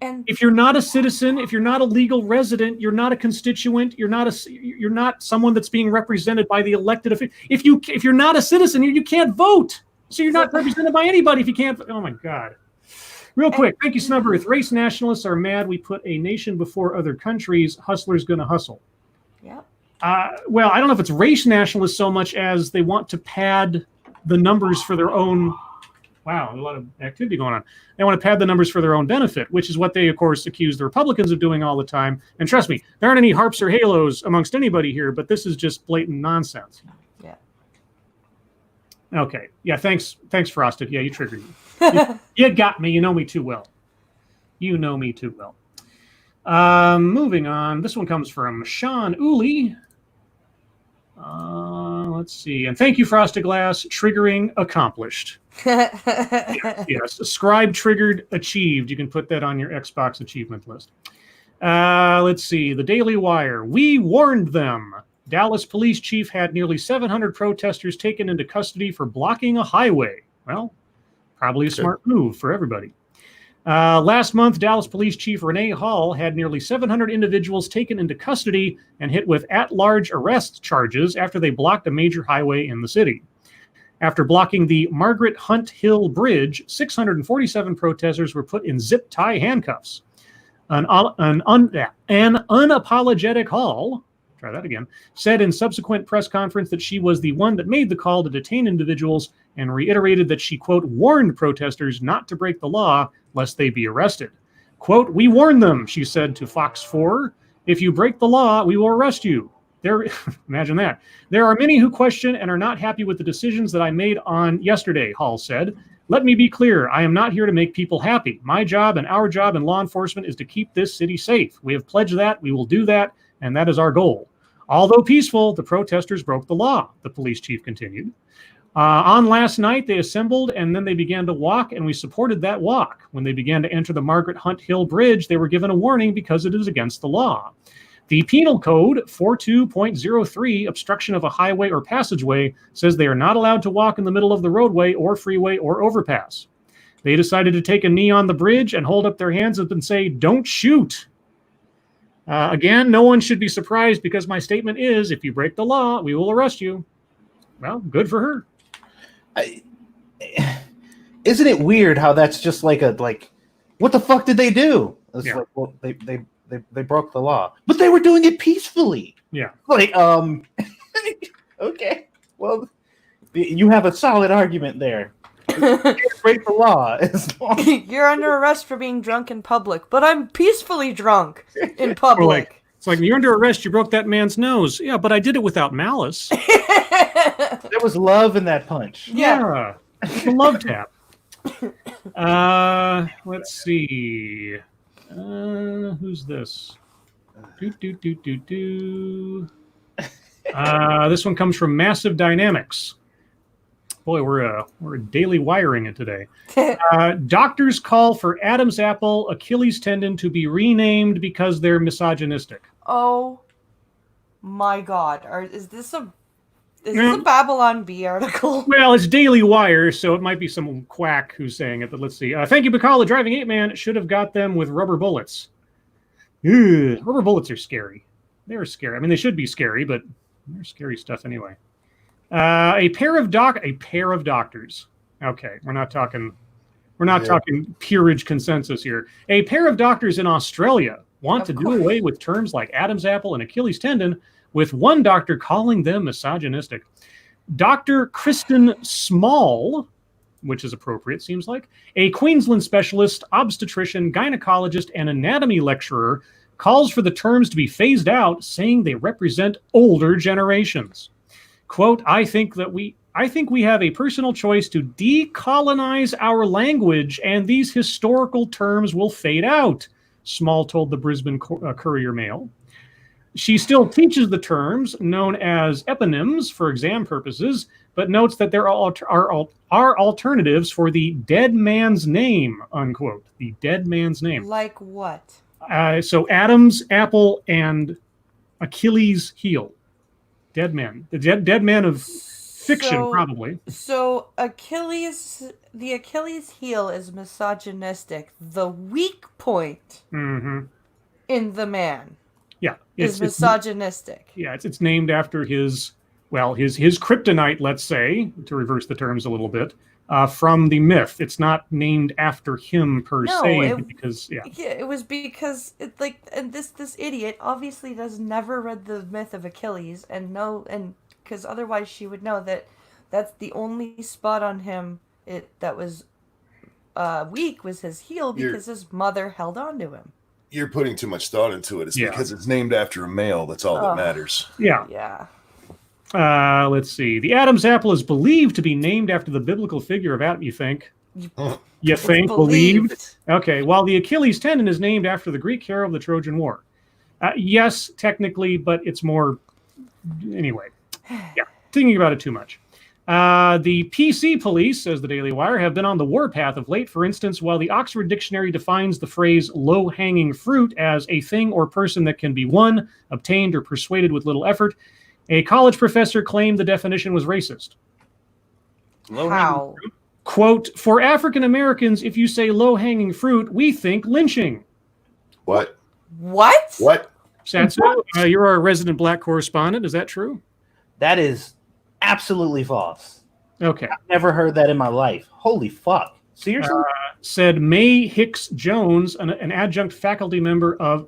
And If you're not a citizen, if you're not a legal resident, you're not a constituent, you're not someone that's being represented by the elected official. If you're not a citizen, you can't vote. So you're not represented by anybody if you can't. Oh my God. Real quick, thank you, Snub Earth. Race nationalists are mad we put a nation before other countries. Hustlers gonna hustle. Yep. Well, I don't know if it's race nationalists so much as they want to pad the numbers for their own. Wow, a lot of activity going on. They want to pad the numbers for their own benefit, which is what they, of course, accuse the Republicans of doing all the time. And trust me, there aren't any harps or halos amongst anybody here, but this is just blatant nonsense. Yeah. Okay. Yeah, thanks, Frosted. Yeah, you triggered me. You got me. You know me too well. Moving on. This one comes from Sean Uli. Let's see. And thank you, Frosted Glass. Triggering accomplished. Yes. Scribe triggered achieved. You can put that on your Xbox achievement list. Let's see. The Daily Wire. We warned them. Dallas police chief had nearly 700 protesters taken into custody for blocking a highway. Well, probably a smart move for everybody. Last month, Dallas Police Chief Renee Hall had nearly 700 individuals taken into custody and hit with at-large arrest charges after they blocked a major highway in the city. After blocking the Margaret Hunt Hill Bridge, 647 protesters were put in zip-tie handcuffs. An unapologetic Hall, try that again, said in subsequent press conference that she was the one that made the call to detain individuals and reiterated that she, quote, warned protesters not to break the law lest they be arrested. Quote, we warn them, she said to Fox 4. If you break the law, we will arrest you. Imagine that. There are many who question and are not happy with the decisions that I made on yesterday, Hall said. Let me be clear. I am not here to make people happy. My job and our job in law enforcement is to keep this city safe. We have pledged that. We will do that. And that is our goal. Although peaceful, the protesters broke the law, the police chief continued. On last night, they assembled and then they began to walk, and we supported that walk. When they began to enter the Margaret Hunt Hill Bridge, they were given a warning because it is against the law. The Penal Code 42.03, obstruction of a highway or passageway, says they are not allowed to walk in the middle of the roadway or freeway or overpass. They decided to take a knee on the bridge and hold up their hands and say, don't shoot. Again, no one should be surprised because my statement is, if you break the law, we will arrest you. Well, good for her. Isn't it weird how that's just like what the fuck did they do? It's like, well, they broke the law, but they were doing it peacefully. Yeah. Like, okay, well, you have a solid argument there. You can't break the law. You're under arrest for being drunk in public, but I'm peacefully drunk in public. It's like, you're under arrest. You broke that man's nose. Yeah, but I did it without malice. There was love in that punch. Yeah. It's a love tap. Let's see. Who's this? This one comes from Massive Dynamics. Boy, we're daily wiring it today. Doctors call for Adam's apple Achilles tendon to be renamed because they're misogynistic. Oh my God! Is this a Babylon Bee article? Well, it's Daily Wire, so it might be some quack who's saying it. But let's see. Thank you, Bacall. The driving ape man should have got them with rubber bullets. Ugh, rubber bullets are scary. They're scary. I mean, they should be scary, but they're scary stuff anyway. A pair of doctors. Okay, we're not talking peerage consensus here. A pair of doctors in Australia want to do away with terms like Adam's apple and Achilles tendon, with one doctor calling them misogynistic. Dr. Kristen Small, which is appropriate, seems like, a Queensland specialist, obstetrician, gynecologist, and anatomy lecturer, calls for the terms to be phased out, saying they represent older generations. Quote, I think we have a personal choice to decolonize our language, and these historical terms will fade out, Small told the Brisbane Courier Mail. She still teaches the terms, known as eponyms for exam purposes, but notes that there are alternatives for the dead man's name, unquote. The dead man's name. Like what? So Adam's apple and Achilles heel. Dead man. The dead man of fiction, probably. So the Achilles heel is misogynistic. The weak point in the man is misogynistic. It's named after his kryptonite, let's say, to reverse the terms a little bit, from the myth. It's not named after him per se, because it was because this idiot obviously has never read the myth of Achilles and because otherwise she would know that that's the only spot on him that was weak was his heel because his mother held on to him. You're putting too much thought into it. It's because it's named after a male. That's all that matters. Yeah. Let's see. The Adam's apple is believed to be named after the biblical figure of Adam, you think? You think? Believed? Okay. While the Achilles tendon is named after the Greek hero of the Trojan War. Yes, technically, but it's more... Anyway. thinking about it too much. The PC police, says the Daily Wire, have been on the warpath of late. For instance, while the Oxford Dictionary defines the phrase low-hanging fruit as a thing or person that can be won, obtained, or persuaded with little effort, a college professor claimed the definition was racist. How? Quote, for African Americans, if you say low-hanging fruit, we think lynching. What? What? Satsu, you're our resident black correspondent. Is that true? That is absolutely false. Okay. I've never heard that in my life. Holy fuck. Seriously? Said May Hicks Jones, an adjunct faculty member. Oh,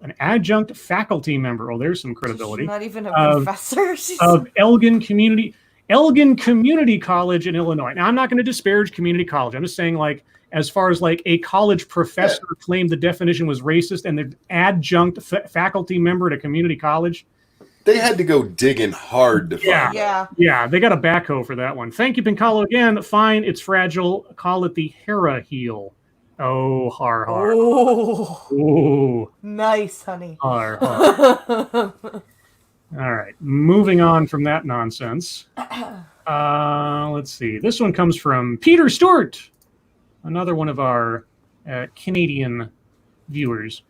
there's some credibility. She's not even a professor. Of Elgin Community College in Illinois. Now, I'm not going to disparage community college. I'm just saying, like, as far as like a college professor claimed the definition was racist, and the adjunct faculty member at a community college. They had to go digging hard to find Yeah. Yeah, they got a backhoe for that one. Thank you, Pincalo, again. Fine, it's fragile. Call it the Hera heel. Oh, har, har. Oh, Ooh, nice, honey. har, har. All right, moving on from that nonsense. Let's see. This one comes from Peter Stewart, another one of our Canadian viewers.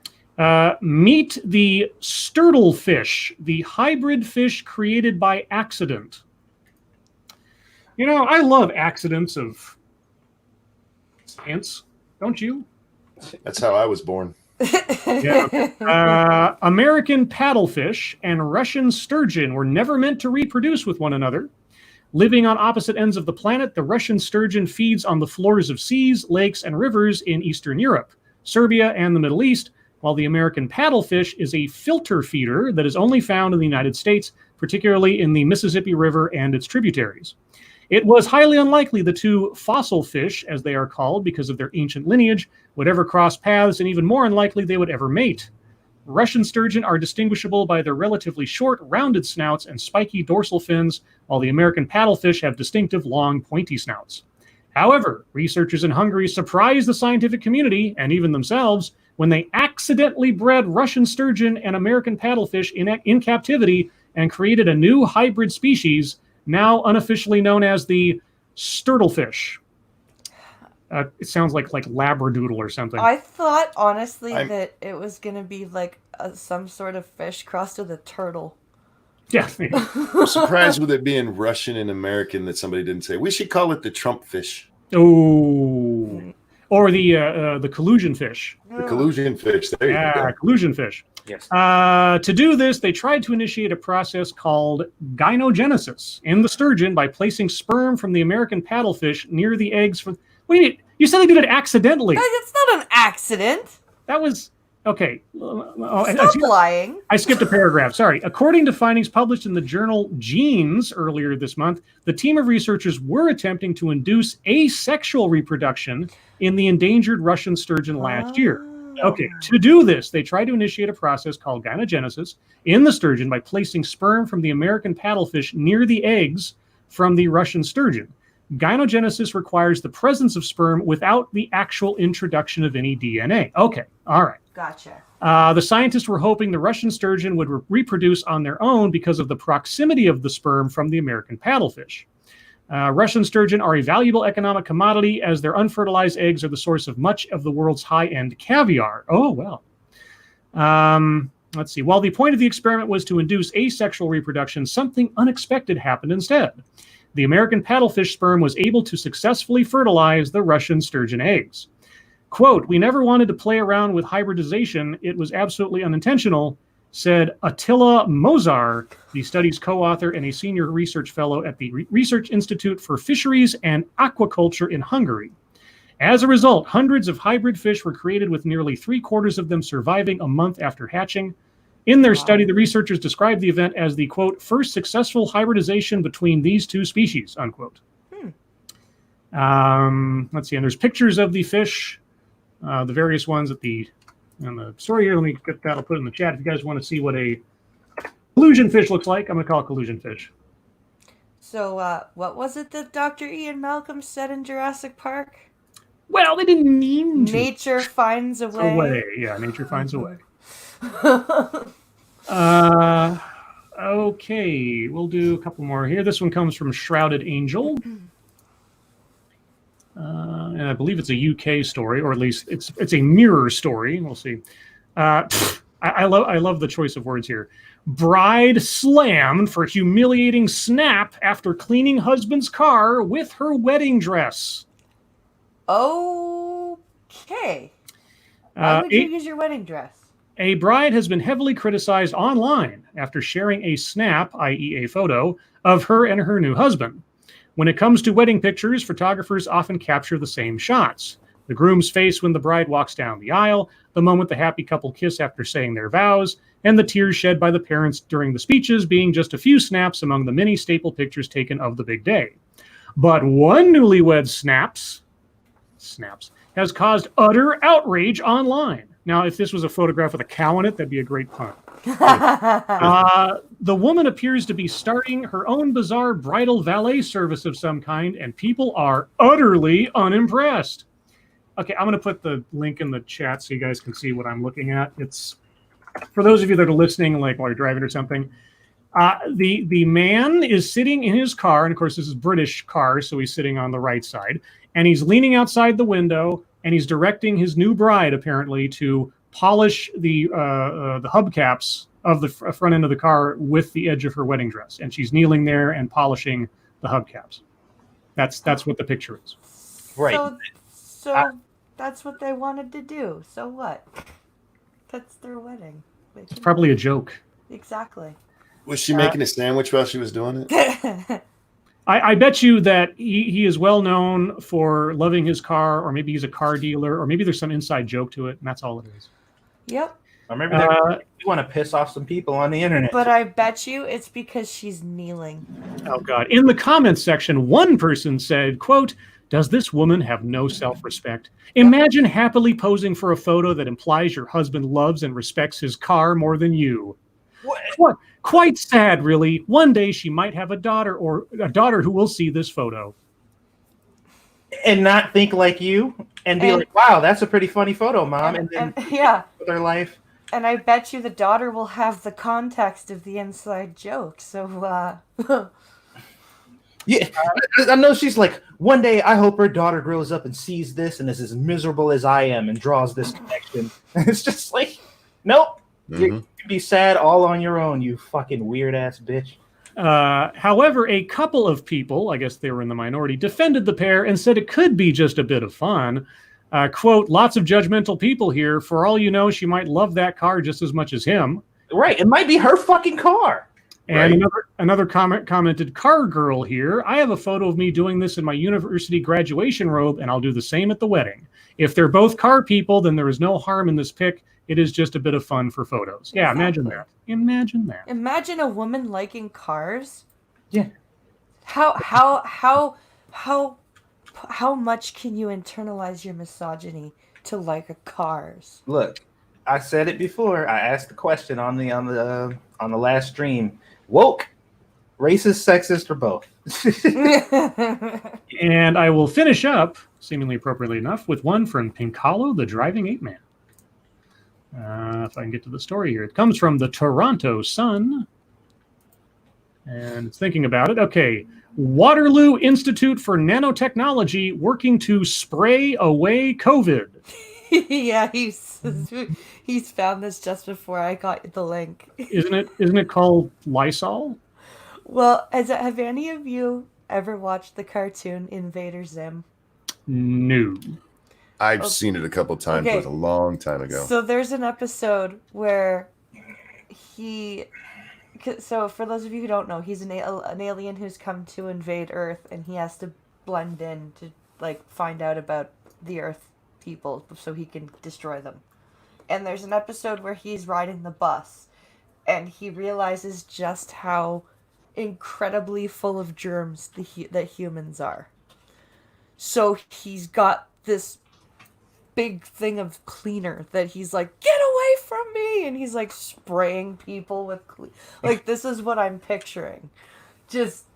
Meet the sturtlefish, the hybrid fish created by accident. You know, I love accidents of science, don't you? That's how I was born. Yeah. American paddlefish and Russian sturgeon were never meant to reproduce with one another. Living on opposite ends of the planet, the Russian sturgeon feeds on the floors of seas, lakes, and rivers in Eastern Europe, Serbia, and the Middle East, while the American paddlefish is a filter feeder that is only found in the United States, particularly in the Mississippi River and its tributaries. It was highly unlikely the two fossil fish, as they are called because of their ancient lineage, would ever cross paths, and even more unlikely they would ever mate. Russian sturgeon are distinguishable by their relatively short, rounded snouts and spiky dorsal fins, while the American paddlefish have distinctive, long, pointy snouts. However, researchers in Hungary surprised the scientific community, and even themselves, when they accidentally bred Russian sturgeon and American paddlefish in captivity and created a new hybrid species, now unofficially known as the sturtlefish. It sounds like labradoodle or something. I thought, honestly, that it was going to be like some sort of fish crossed with a turtle. Yeah. I'm surprised with it being Russian and American that somebody didn't say, we should call it the Trump fish. Oh. Or the collusion fish. The collusion fish. There you go. Collusion fish. Yes. To do this, they tried to initiate a process called gynogenesis in the sturgeon by placing sperm from the American paddlefish near the eggs from... What do you mean? You said they did it accidentally. It's not an accident. That was... Okay. Stop lying. I skipped a paragraph. Sorry. According to findings published in the journal Genes earlier this month, the team of researchers were attempting to induce asexual reproduction in the endangered Russian sturgeon last year. Okay, to do this, they tried to initiate a process called gynogenesis in the sturgeon by placing sperm from the American paddlefish near the eggs from the Russian sturgeon. Gynogenesis requires the presence of sperm without the actual introduction of any DNA. Okay, all right. Gotcha. The scientists were hoping the Russian sturgeon would reproduce on their own because of the proximity of the sperm from the American paddlefish. Russian sturgeon are a valuable economic commodity as their unfertilized eggs are the source of much of the world's high-end caviar. Oh, well. Let's see. While the point of the experiment was to induce asexual reproduction, something unexpected happened instead. The American paddlefish sperm was able to successfully fertilize the Russian sturgeon eggs. Quote, we never wanted to play around with hybridization. It was absolutely unintentional, said Attila Mozar, the study's co-author and a senior research fellow at the Research Institute for Fisheries and Aquaculture in Hungary. As a result, hundreds of hybrid fish were created with nearly 3/4 of them surviving a month after hatching. In their study, the researchers described the event as the, quote, first successful hybridization between these two species, unquote. Let's see, and there's pictures of the fish, the various ones at the story here. Let me get that. I'll put it in the chat if you guys want to see what a collusion fish looks like. I'm going to call it collusion fish. So, what was it that Dr. Ian Malcolm said in Jurassic Park? Well, they didn't mean to. Nature finds a way. Yeah, nature finds a way. Okay, we'll do a couple more here. This one comes from Shrouded Angel. And I believe it's a UK story, or at least it's a mirror story. We'll see. I love the choice of words here. Bride slammed for humiliating snap after cleaning husband's car with her wedding dress. Okay. Why would you use your wedding dress? A bride has been heavily criticized online after sharing a snap, i.e. a photo, of her and her new husband. When it comes to wedding pictures, photographers often capture the same shots. The groom's face when the bride walks down the aisle, the moment the happy couple kiss after saying their vows, and the tears shed by the parents during the speeches being just a few snaps among the many staple pictures taken of the big day. But one newlywed snaps has caused utter outrage online. Now, if this was a photograph with a cow in it, that'd be a great pun. The woman appears to be starting her own bizarre bridal valet service of some kind, and people are utterly unimpressed. Okay, I'm going to put the link in the chat so you guys can see what I'm looking at. It's for those of you that are listening, like while you're driving or something. The man is sitting in his car, and of course this is British car, so he's sitting on the right side, and he's leaning outside the window, and he's directing his new bride apparently to polish the hubcaps of the front end of the car with the edge of her wedding dress, and she's kneeling there and polishing the hubcaps. That's what the picture is. Right. So that's what they wanted to do. So what? That's their wedding. It's probably a joke. Exactly. Was she making a sandwich while she was doing it? I bet you that he is well known for loving his car, or maybe he's a car dealer, or maybe there's some inside joke to it, and that's all it is. Yep. Or maybe you want to piss off some people on the internet. But I bet you it's because she's kneeling. Oh, God. In the comments section, one person said, quote, "Does this woman have no self-respect? Imagine happily posing for a photo that implies your husband loves and respects his car more than you. What? Quite sad, really. One day she might have a daughter who will see this photo." And not think like you and be like, wow, that's a pretty funny photo, Mom. And then yeah, with their life. And I bet you the daughter will have the context of the inside joke. So, yeah, I know she's like, one day I hope her daughter grows up and sees this and is as miserable as I am and draws this connection. It's just like, nope. Mm-hmm. You can be sad all on your own, you fucking weird ass bitch. However, a couple of people, I guess they were in the minority, defended the pair and said it could be just a bit of fun. Quote, "Lots of judgmental people here. For all you know, she might love that car just as much as him." Right. It might be her fucking car. And right. another commented, "Car girl here. I have a photo of me doing this in my university graduation robe, and I'll do the same at the wedding. If they're both car people, then there is no harm in this pic. It is just a bit of fun for photos." Yeah, exactly. Imagine that. Imagine a woman liking cars. Yeah. How much can you internalize your misogyny to like cars? Look, I said it before. I asked the question on the last stream. Woke, racist, sexist, or both? And I will finish up, seemingly appropriately enough, with one from Pinkalo, the driving ape man. If I can get to the story here. It comes from the Toronto Sun. And it's thinking about it. Okay. Waterloo Institute for Nanotechnology working to spray away COVID. Yeah, he's found this just before I got the link. Isn't it called Lysol? Well, have any of you ever watched the cartoon Invader Zim? No. I've seen it a couple times. Okay. It was a long time ago. So there's an episode where so for those of you who don't know, he's an alien who's come to invade Earth, and he has to blend in to like find out about the Earth people so he can destroy them. And there's an episode where he's riding the bus, and he realizes just how incredibly full of germs that humans are. So he's got this big thing of cleaner that he's like, "Get away from me!" And he's like spraying people with like, this is what I'm picturing. Just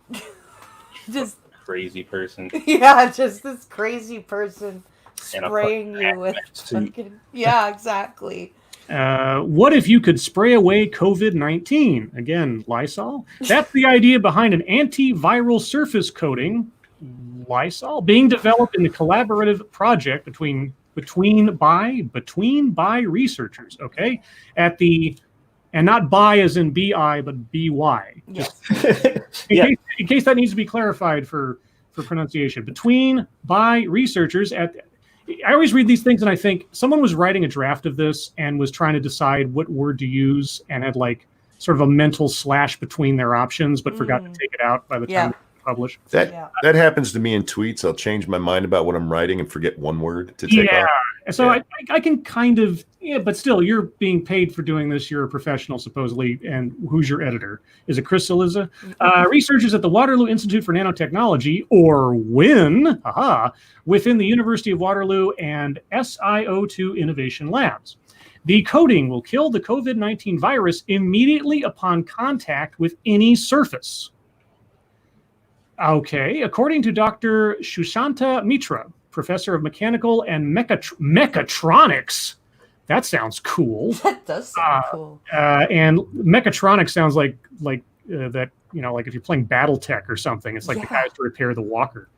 crazy person. Yeah, just this crazy person spraying you with fucking, yeah, exactly. What if you could spray away COVID-19? Again, Lysol. That's the idea behind an antiviral surface coating, Lysol, being developed in a collaborative project between by researchers. Okay, and not by as in bi, but by. Yes. In case that needs to be clarified for pronunciation. By researchers I always read these things and I think someone was writing a draft of this and was trying to decide what word to use and had like sort of a mental slash between their options, but forgot to take it out by the time it was published. That happens to me in tweets. I'll change my mind about what I'm writing and forget one word to take off. So I can kind of, but still, you're being paid for doing this. You're a professional, supposedly. And who's your editor? Is it Chris Saliza? Researchers at the Waterloo Institute for Nanotechnology, or WIN, within the University of Waterloo and SiO2 Innovation Labs. The coating will kill the COVID-19 virus immediately upon contact with any surface. Okay, according to Dr. Shushanta Mitra, professor of mechanical and mechatronics. That sounds cool. That does sound cool. And mechatronics sounds like that, like if you're playing BattleTech or something. It's like the guys to repair the walker.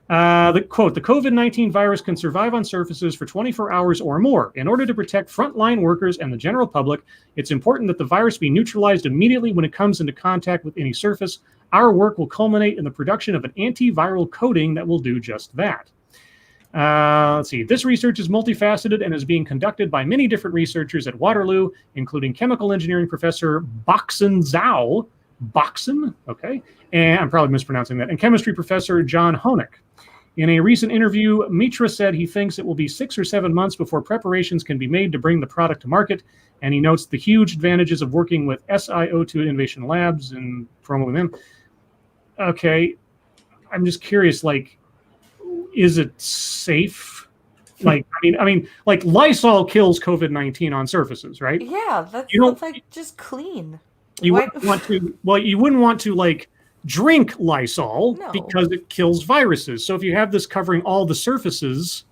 The quote, the COVID-19 virus can survive on surfaces for 24 hours or more. In order to protect frontline workers and the general public, it's important that the virus be neutralized immediately when it comes into contact with any surface. Our work will culminate in the production of an antiviral coating that will do just that. Let's see. This research is multifaceted and is being conducted by many different researchers at Waterloo, including chemical engineering professor Boxen Zhao. Boxen? Okay. And I'm probably mispronouncing that. And chemistry professor John Honeck. In a recent interview, Mitra said he thinks it will be 6 or 7 months before preparations can be made to bring the product to market. And he notes the huge advantages of working with SiO2 Innovation Labs and promo with them. Okay. I'm just curious, is it safe? Like Lysol kills COVID-19 on surfaces, right? Yeah, that's just clean. You wouldn't want to drink Lysol because it kills viruses. So if you have this covering all the surfaces,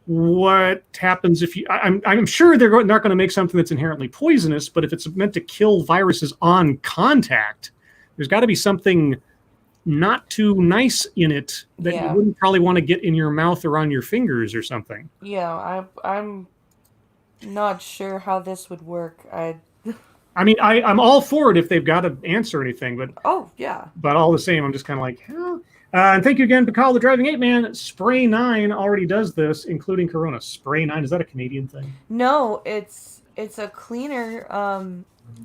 what happens if you? I'm sure they're not going to make something that's inherently poisonous, but if it's meant to kill viruses on contact, there's got to be something not too nice in it that you wouldn't probably want to get in your mouth or on your fingers or something. Yeah, I'm not sure how this would work. I'm all for it if they've got to answer anything, but but all the same, I'm just kind of like, and thank you again, Pakal, the Driving Ape Man. Spray 9 already does this, including Corona. Spray 9, is that a Canadian thing? No, it's a cleaner.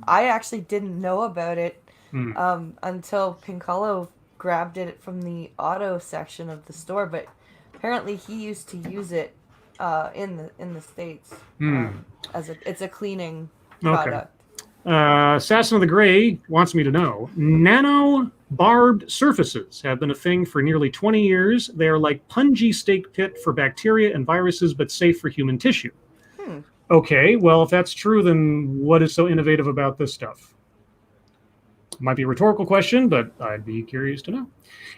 I actually didn't know about it until Pincolo grabbed it from the auto section of the store, but apparently he used to use it in the States it's a cleaning product. Assassin of the Gray wants me to know, nano barbed surfaces have been a thing for nearly 20 years. They are like punji steak pit for bacteria and viruses, but safe for human tissue. Okay, well, if that's true, then what is so innovative about this stuff? Might be a rhetorical question, but I'd be curious to know.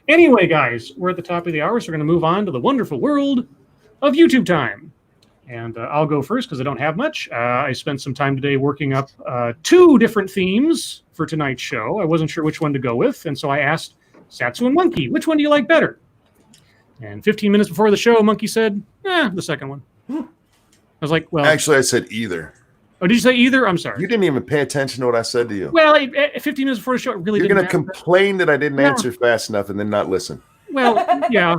Anyway, guys, we're at the top of the hour, so we're going to move on to the wonderful world of YouTube time. And I'll go first because I don't have much. I spent some time today working up 2 different themes for tonight's show. I wasn't sure which one to go with, and so I asked Satsu and Monkey, which one do you like better? And 15 minutes before the show, Monkey said, the second one. I was like, well... Actually, I said either. Oh, did you say either? I'm sorry. You didn't even pay attention to what I said to you. Well, 15 minutes before the show, it really You're going to complain that I didn't answer fast enough and then not listen. Well, yeah.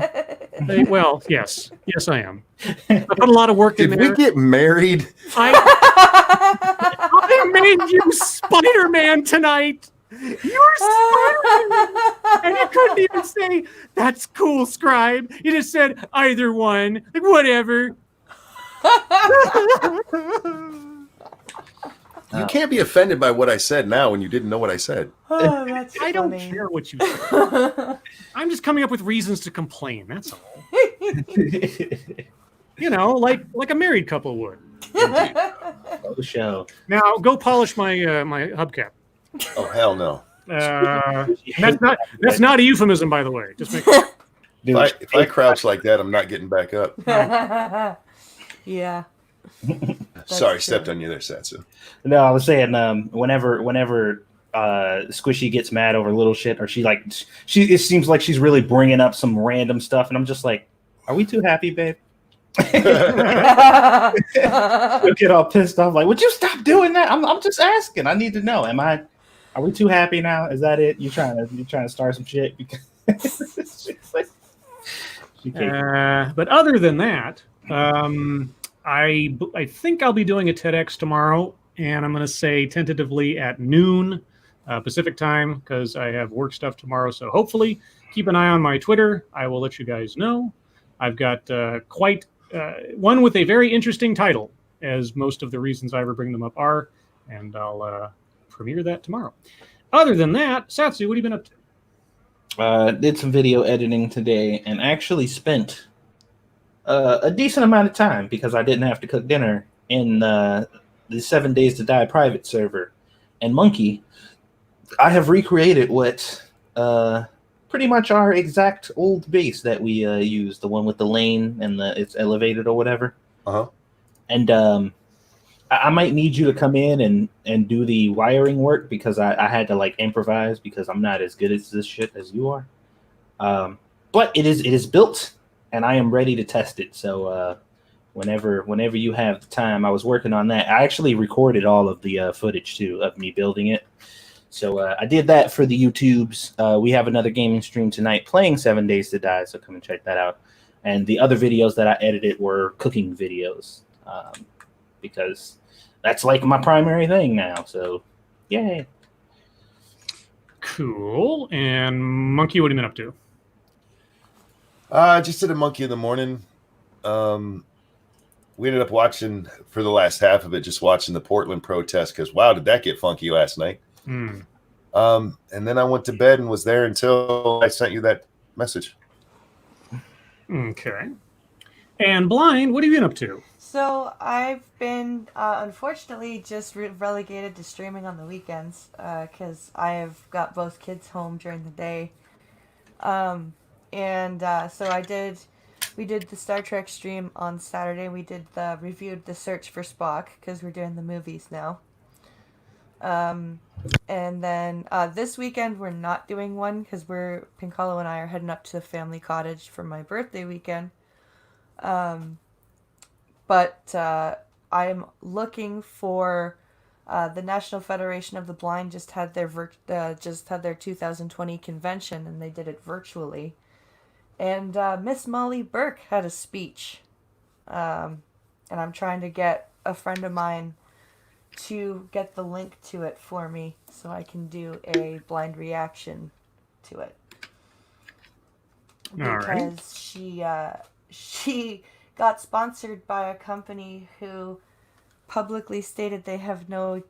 Well, yes. Yes, I am. I put a lot of work in there. Did we get married? I made you Spider-Man tonight. You're Spider-Man. And you couldn't even say, that's cool, Scribe. You just said, either one. Like, whatever. You can't be offended by what I said now when you didn't know what I said. Oh, that's funny. I don't care what you say. I'm just coming up with reasons to complain. That's all. Like a married couple would. The show. Now go polish my my hubcap. Oh hell no. That's not a euphemism, by the way. Just make sure. If I crouch like that, I'm not getting back up. Yeah. Sorry, true. stepped on you there, Satsu. No, I was saying whenever Squishy gets mad over little shit, or it seems like she's really bringing up some random stuff, and I'm just like, are we too happy, babe? She'll get all pissed off, like, would you stop doing that? I'm just asking. I need to know. Are we too happy now? Is that it? You trying to start some shit? But other than that, I think I'll be doing a TEDx tomorrow, and I'm going to say tentatively at noon Pacific time because I have work stuff tomorrow. So hopefully keep an eye on my Twitter. I will let you guys know. I've got quite one with a very interesting title, as most of the reasons I ever bring them up are, and I'll premiere that tomorrow. Other than that, Satsu, what have you been up to? Did some video editing today and actually spent a decent amount of time because I didn't have to cook dinner in the 7 Days to Die private server. And Monkey, I have recreated what pretty much our exact old base that we used, the one with the lane and it's elevated or whatever. Uh-huh. And I might need you to come in and do the wiring work because I had to like improvise because I'm not as good at this shit as you are. But it is built and I am ready to test it. So whenever you have the time, I was working on that. I actually recorded all of the footage too of me building it. So I did that for the YouTubes. We have another gaming stream tonight playing 7 Days to Die, so come and check that out. And the other videos that I edited were cooking videos because that's like my primary thing now. So, yay. Cool. And Monkey, what have you been up to? I just did a Monkey in the morning. We ended up watching for the last half of it, just watching the Portland protest because, wow, did that get funky last night. And then I went to bed and was there until I sent you that message. Okay. And Blind, what have you been up to? So I've been unfortunately just relegated to streaming on the weekends because I have got both kids home during the day. So we did the Star Trek stream on Saturday. We reviewed The Search for Spock because we're doing the movies now. And then this weekend we're not doing one because Pinkalo and I are heading up to the family cottage for my birthday weekend. But I'm looking for the National Federation of the Blind just had their 2020 convention and they did it virtually. And Miss Molly Burke had a speech. And I'm trying to get a friend of mine to get the link to it for me so I can do a blind reaction to it. Because she got sponsored by a company who publicly stated they have no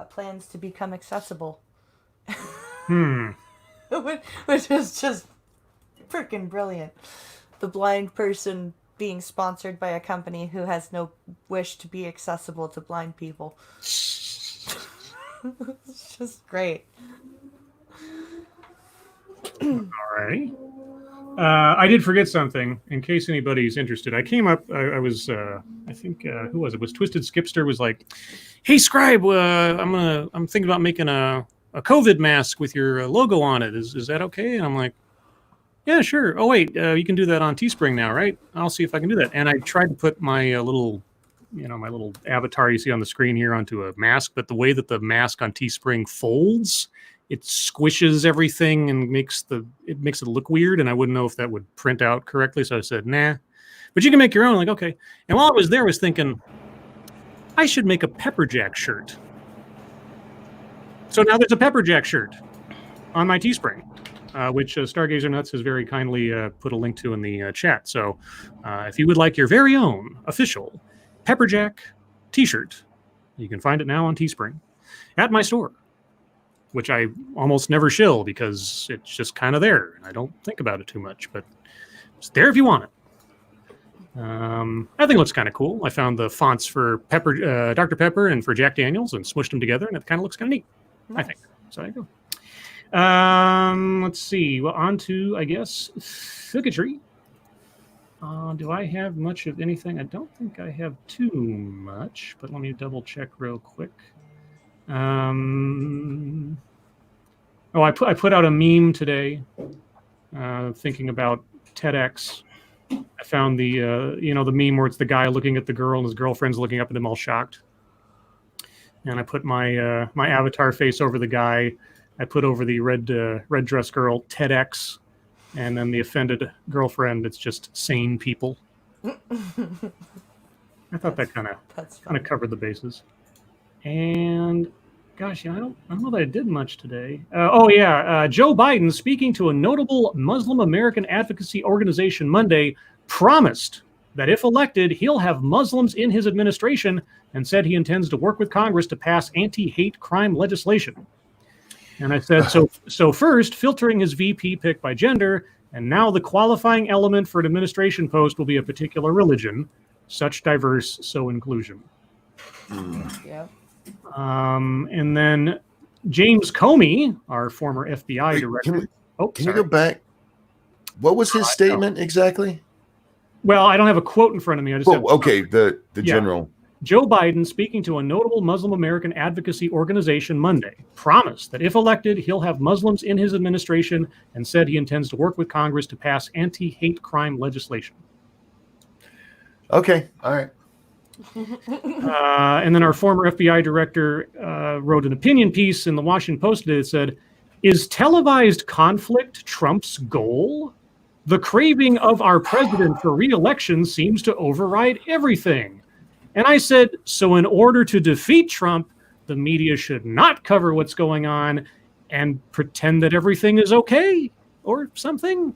plans to become accessible. Which is just freaking brilliant. The blind person being sponsored by a company who has no wish to be accessible to blind people. It's just great. Alrighty. I did forget something in case anybody's interested. I came up, I was, I think, who was it? Was Twisted Skipster was like, hey, Scribe, I'm thinking about making a COVID mask with your logo on it. Is that okay? And I'm like, yeah, sure. Oh, wait, you can do that on Teespring now, right? I'll see if I can do that. And I tried to put my little avatar you see on the screen here onto a mask, but the way that the mask on Teespring folds, it squishes everything and makes it look weird, and I wouldn't know if that would print out correctly, so I said, nah. But you can make your own, like, okay. And while I was there, I was thinking, I should make a Pepperjack shirt. So now there's a Pepperjack shirt on my Teespring. Which Stargazer Nuts has very kindly put a link to in the chat. So if you would like your very own official Pepperjack t-shirt, you can find it now on Teespring at my store, which I almost never shill because it's just kind of there. And I don't think about it too much, but it's there if you want it. I think it looks kind of cool. I found the fonts for Dr. Pepper and for Jack Daniels and smushed them together, and it kind of looks kind of neat, nice. I think. So there you go. Let's see. Well, on to, I guess, Thuggetry. Do I have much of anything? I don't think I have too much, but let me double check real quick. I put out a meme today, thinking about TEDx. I found the the meme where it's the guy looking at the girl and his girlfriend's looking up at him all shocked. And I put my my avatar face over the guy. I put over the red dress girl TEDx, and then the offended girlfriend. It's just sane people. I thought that kind of covered the bases. And gosh, I don't know that I did much today. Joe Biden, speaking to a notable Muslim American advocacy organization Monday, promised that if elected, he'll have Muslims in his administration, and said he intends to work with Congress to pass anti-hate crime legislation. And I said, so first, filtering his VP pick by gender, and now the qualifying element for an administration post will be a particular religion, such diverse, so inclusion. Yeah. And then James Comey, our former FBI director. Can you go back? What was his statement exactly? Well, I don't have a quote in front of me. I just the general. Joe Biden, speaking to a notable Muslim American advocacy organization Monday, promised that if elected, he'll have Muslims in his administration, and said he intends to work with Congress to pass anti-hate crime legislation. Okay, all right. And then our former FBI director wrote an opinion piece in the Washington Post today that said, "Is televised conflict Trump's goal? The craving of our president for re-election seems to override everything." And I said, so in order to defeat Trump, the media should not cover what's going on and pretend that everything is okay or something.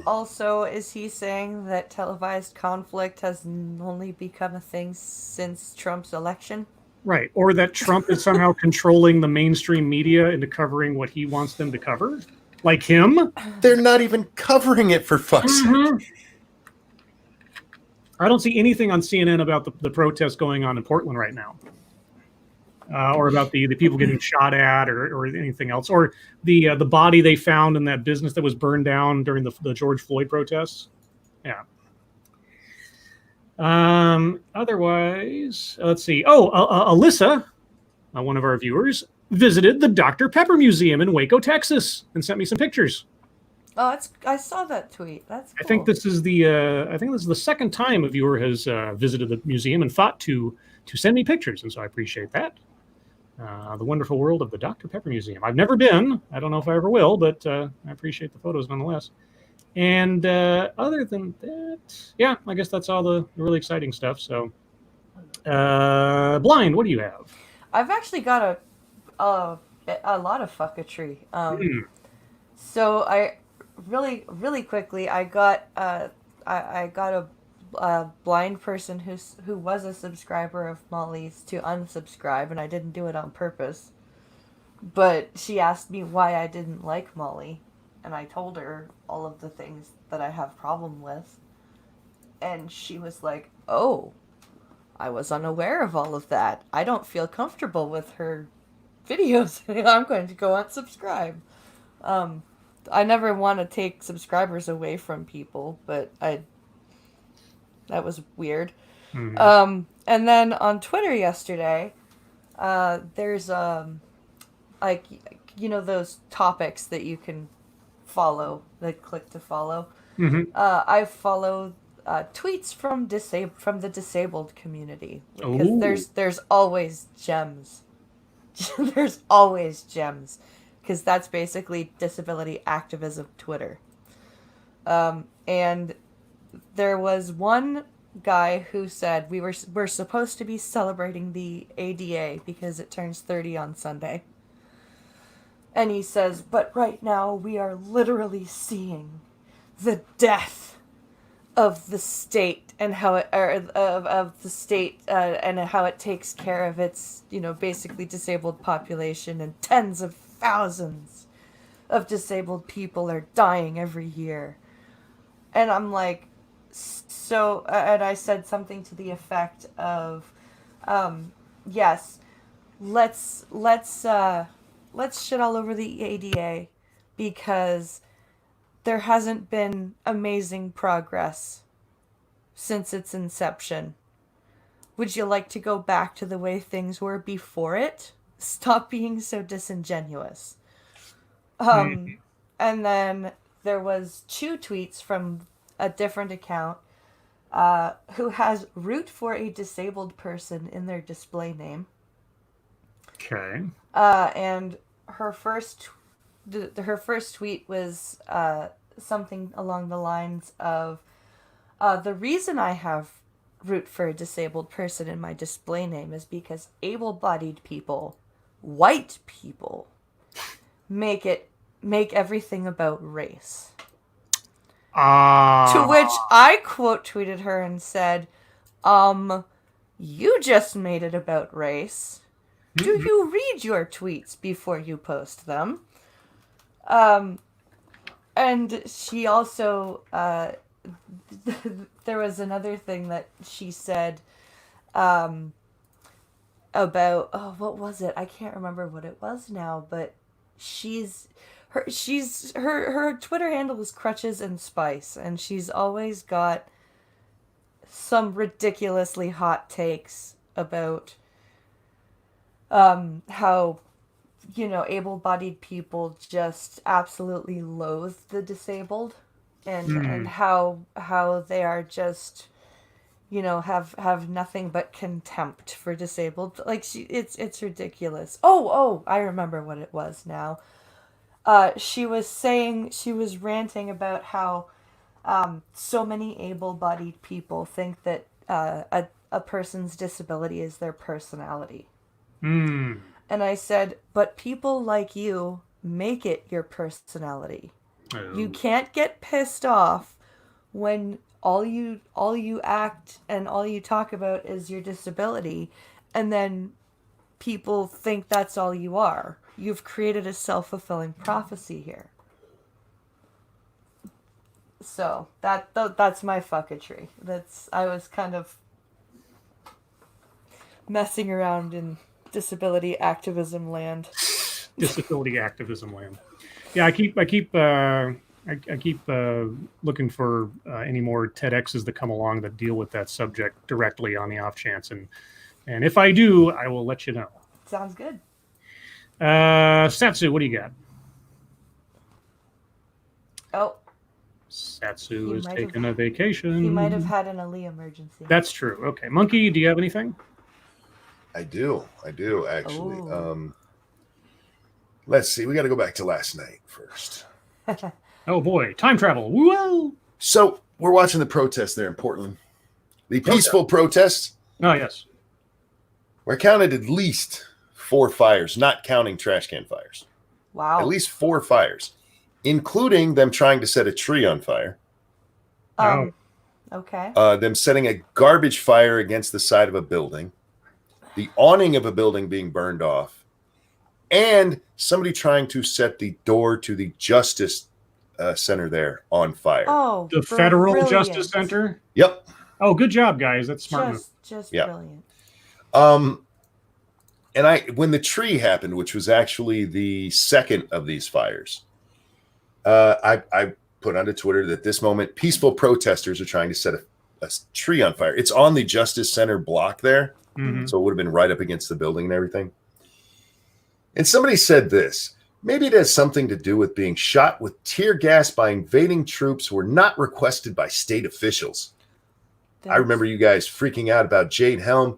Also, is he saying that televised conflict has only become a thing since Trump's election? Right. Or that Trump is somehow controlling the mainstream media into covering what he wants them to cover? Like him? They're not even covering it, for fuck's sake. I don't see anything on CNN about the protests going on in Portland right now. Or about the people getting shot at or anything else. Or the body they found in that business that was burned down during the George Floyd protests. Yeah. Otherwise, let's see. Alyssa, one of our viewers, visited the Dr. Pepper Museum in Waco, Texas, and sent me some pictures. Oh, I saw that tweet. That's cool. I think this is the second time a viewer has visited the museum and thought to send me pictures, and so I appreciate that. The wonderful world of the Dr. Pepper Museum. I've never been. I don't know if I ever will, but I appreciate the photos nonetheless. And other than that, yeah, I guess that's all the really exciting stuff. So, Blind, what do you have? I've actually got a lot of fucketry. So I really quickly I got a blind person who was a subscriber of Molly's to unsubscribe, and I didn't do it on purpose. But she asked me why I didn't like Molly, and I told her all of the things that I have problem with. And she was like, "Oh, I was unaware of all of that. I don't feel comfortable with her videos. I'm going to go unsubscribe." I never want to take subscribers away from people, but that was weird. Mm-hmm. And then on Twitter yesterday, there's those topics that you can follow, that click to follow. Mm-hmm. I follow tweets from the disabled community, because there's always gems. There's always gems, because that's basically disability activism Twitter. And there was one guy who said we're supposed to be celebrating the ADA because it turns 30 on Sunday. And he says, but right now we are literally seeing the death of the state and how it and how it takes care of its basically disabled population, and tens of thousands of disabled people are dying every year. And I'm like, so, and I said something to the effect of, yes, let's shit all over the ADA, because there hasn't been amazing progress since its inception. Would you like to go back to the way things were before it? Stop being so disingenuous. And then there was 2 tweets from a different account who has root for a disabled person in their display name. Okay. And her first tweet was something along the lines of, the reason I have root for a disabled person in my display name is because able-bodied people, white people, make everything about race. To which I quote tweeted her and said, you just made it about race. Do you read your tweets before you post them? And she also, there was another thing that she said, about, what was it? I can't remember what it was now, but her Twitter handle is Crutches and Spice, and she's always got some ridiculously hot takes about how, able-bodied people just absolutely loathe the disabled, and how they are just, have nothing but contempt for disabled. Like, it's ridiculous. Oh, I remember what it was now. She was ranting about how so many able-bodied people think that a person's disability is their personality. And I said, but people like you make it your personality. Oh. You can't get pissed off when all you act and all you talk about is your disability, and then people think that's all you are. You've created a self-fulfilling prophecy here. So that's my fucketry. I was kind of messing around in disability activism land. Disability activism land. Yeah, I keep looking for any more TEDx's that come along that deal with that subject directly on the off chance, and if I do, I will let you know. Sounds good. Satsu, what do you got? Oh. Satsu is taking a vacation. He might have had an Ali emergency. That's true. Okay. Monkey, do you have anything? I do actually. Oh. Let's see. We got to go back to last night first. Oh boy, time travel. Whoa! So we're watching the protest there in Portland. The peaceful protests. Oh yes. We're counted at least 4 fires, not counting trash can fires. Wow. At least 4 fires, including them trying to set a tree on fire. Okay. Them setting a garbage fire against the side of a building. The awning of a building being burned off, and somebody trying to set the door to the Justice Center there on fire. Oh, the Federal Justice Center? Yep. Oh, good job, guys. That's smart. Just brilliant. And when the tree happened, which was actually the second of these fires, I put onto Twitter that this moment, peaceful protesters are trying to set a tree on fire. It's on the Justice Center block there. Mm-hmm. So it would have been right up against the building and everything. And somebody said this, maybe it has something to do with being shot with tear gas by invading troops who were not requested by state officials. I remember you guys freaking out about Jade Helm,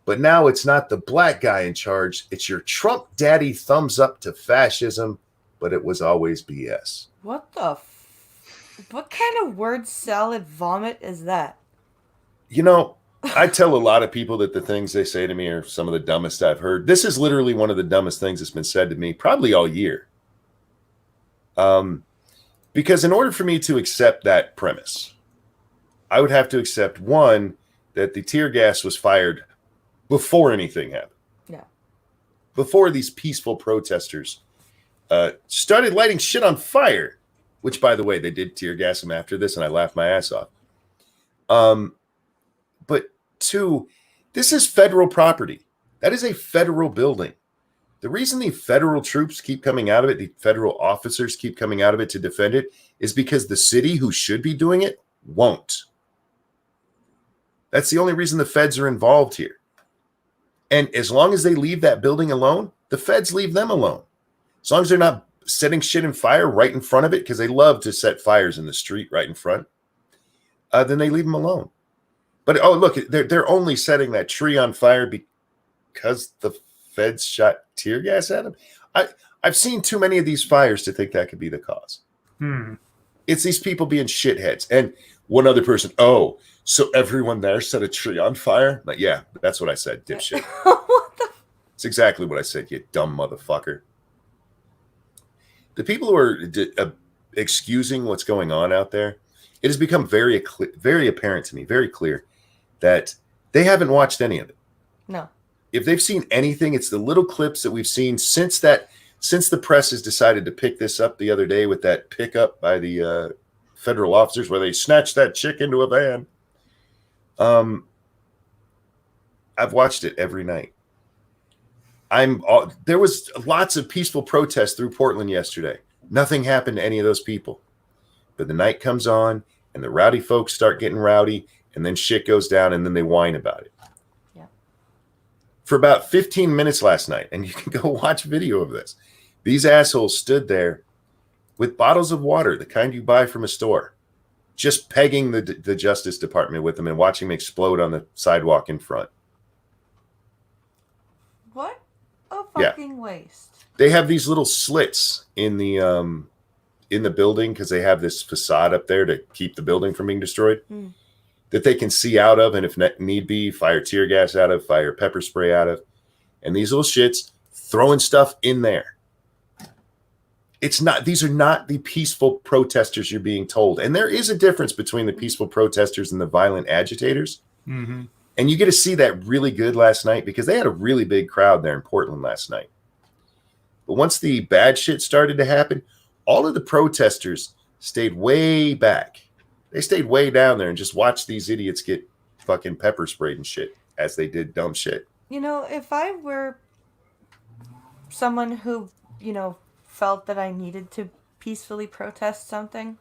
but now it's not the black guy in charge. It's your Trump daddy thumbs up to fascism, but it was always BS. What kind of word salad vomit is that? I tell a lot of people that the things they say to me are some of the dumbest I've heard. This is literally one of the dumbest things that's been said to me probably all year. Because in order for me to accept that premise, I would have to accept, one, that the tear gas was fired before anything happened. Yeah. Before these peaceful protesters started lighting shit on fire, which, by the way, they did tear gas them after this, and I laughed my ass off. But 2, this is federal property. That is a federal building. The reason the federal troops keep coming out of it, the federal officers keep coming out of it to defend it, is because the city who should be doing it won't. That's the only reason the feds are involved here. And as long as they leave that building alone, the feds leave them alone. As long as they're not setting shit in fire right in front of it, because they love to set fires in the street right in front, then they leave them alone. But, oh, look, they're only setting that tree on fire because the feds shot tear gas at them. I've seen too many of these fires to think that could be the cause. It's these people being shitheads. And one other person, oh, so everyone there set a tree on fire? Like, yeah, that's what I said, dipshit. It's exactly what I said, you dumb motherfucker. The people who are excusing what's going on out there, it has become very apparent to me, very clear, that they haven't watched any of it. No. If they've seen anything, it's the little clips that we've seen since the press has decided to pick this up the other day with that pickup by the federal officers where they snatched that chick into a van. I've watched it every night. There was lots of peaceful protests through Portland yesterday. Nothing happened to any of those people. But the night comes on and the rowdy folks start getting rowdy and then shit goes down and then they whine about it. Yeah. For about 15 minutes last night, and you can go watch video of this, these assholes stood there with bottles of water, the kind you buy from a store, just pegging the Justice Department with them and watching them explode on the sidewalk in front. What a fucking waste. They have these little slits in the building because they have this facade up there to keep the building from being destroyed that they can see out of, and if need be, fire tear gas out of, fire pepper spray out of, and these little shits throwing stuff in there. These are not the peaceful protesters you're being told. And there is a difference between the peaceful protesters and the violent agitators. Mm-hmm. And you get to see that really good last night because they had a really big crowd there in Portland last night. But once the bad shit started to happen, all of the protesters stayed way back. They stayed way down there and just watched these idiots get fucking pepper sprayed and shit as they did dumb shit. You know, if I were someone who, felt that I needed to peacefully protest something,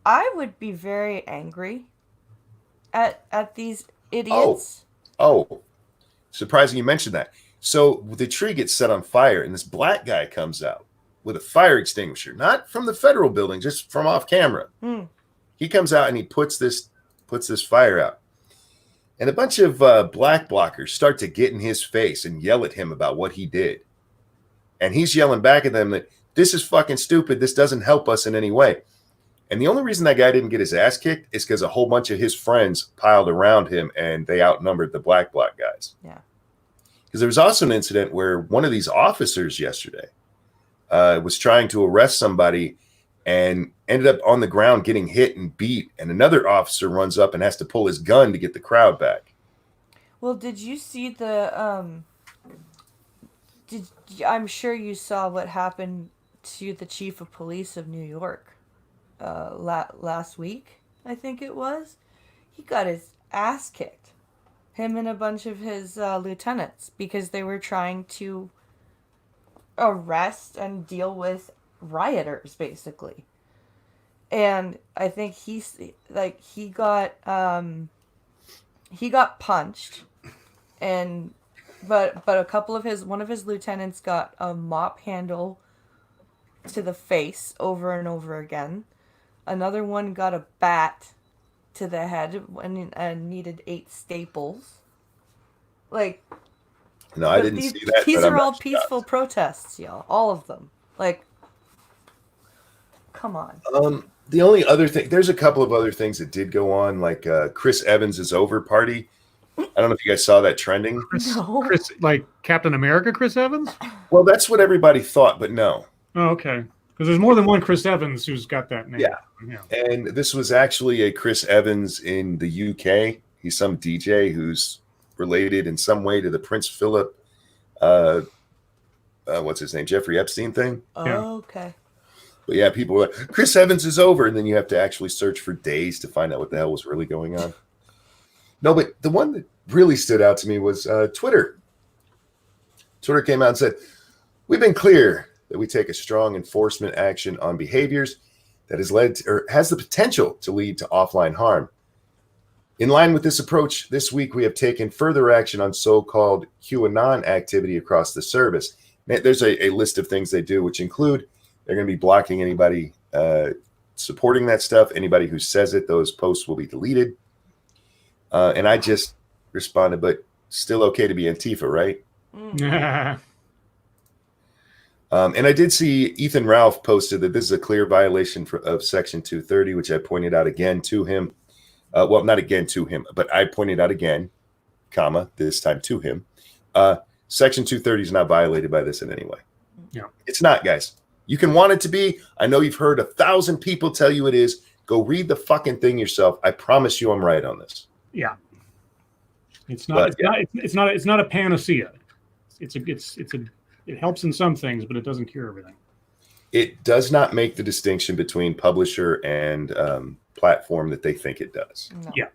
I would be very angry at these idiots. Oh, surprising you mentioned that. So the tree gets set on fire and this black guy comes out with a fire extinguisher, not from the federal building, just from off camera. He comes out and he puts this fire out. And a bunch of black blockers start to get in his face and yell at him about what he did. And he's yelling back at them that this is fucking stupid. This doesn't help us in any way. And the only reason that guy didn't get his ass kicked is because a whole bunch of his friends piled around him and they outnumbered the black guys. Yeah. Because there was also an incident where one of these officers yesterday was trying to arrest somebody and ended up on the ground getting hit and beat. And another officer runs up and has to pull his gun to get the crowd back. Well, did you see the... I'm sure you saw what happened to the chief of police of New York last week, I think it was. He got his ass kicked. Him and a bunch of his lieutenants, because they were trying to arrest and deal with rioters, basically. And I think he got punched, and but one of his lieutenants got a mop handle to the face over and over again. Another one got a bat to the head and needed 8 staples. No, I didn't see that. These are all peaceful protests, y'all. All of them. Come on. The only other thing, there's a couple of other things that did go on, like Chris Evans is over party. I don't know if you guys saw that trending. Chris, like Captain America, Chris Evans? Well, that's what everybody thought, but no. Oh, okay. Because there's more than one Chris Evans who's got that name. Yeah. And this was actually a Chris Evans in the UK. He's some DJ who's related in some way to the Prince Philip, what's his name, Jeffrey Epstein thing. Oh, okay. But yeah, people were like, Chris Evans is over. And then you have to actually search for days to find out what the hell was really going on. No, but the one that really stood out to me was Twitter. Twitter came out and said, We've been clear that we take a strong enforcement action on behaviors that has led to, or has the potential to lead to offline harm. In line with this approach, this week we have taken further action on so-called QAnon activity across the service. There's a list of things they do, which include they're going to be blocking anybody supporting that stuff. Anybody who says it, those posts will be deleted. And I just responded, but still okay to be Antifa, right? And I did see Ethan Ralph posted that this is a clear violation of Section 230, which I pointed out again to him. Well, not again to him, but I pointed out again, comma, this time to him. Section 230 is not violated by this in any way. Yeah. It's not, guys. You can want it to be. I know you've heard 1,000 people tell you it is. Go read the fucking thing yourself. I promise you I'm right on this. Yeah. It's not a panacea. It helps in some things, but it doesn't cure everything. It does not make the distinction between publisher and platform that they think it does. No. Yeah.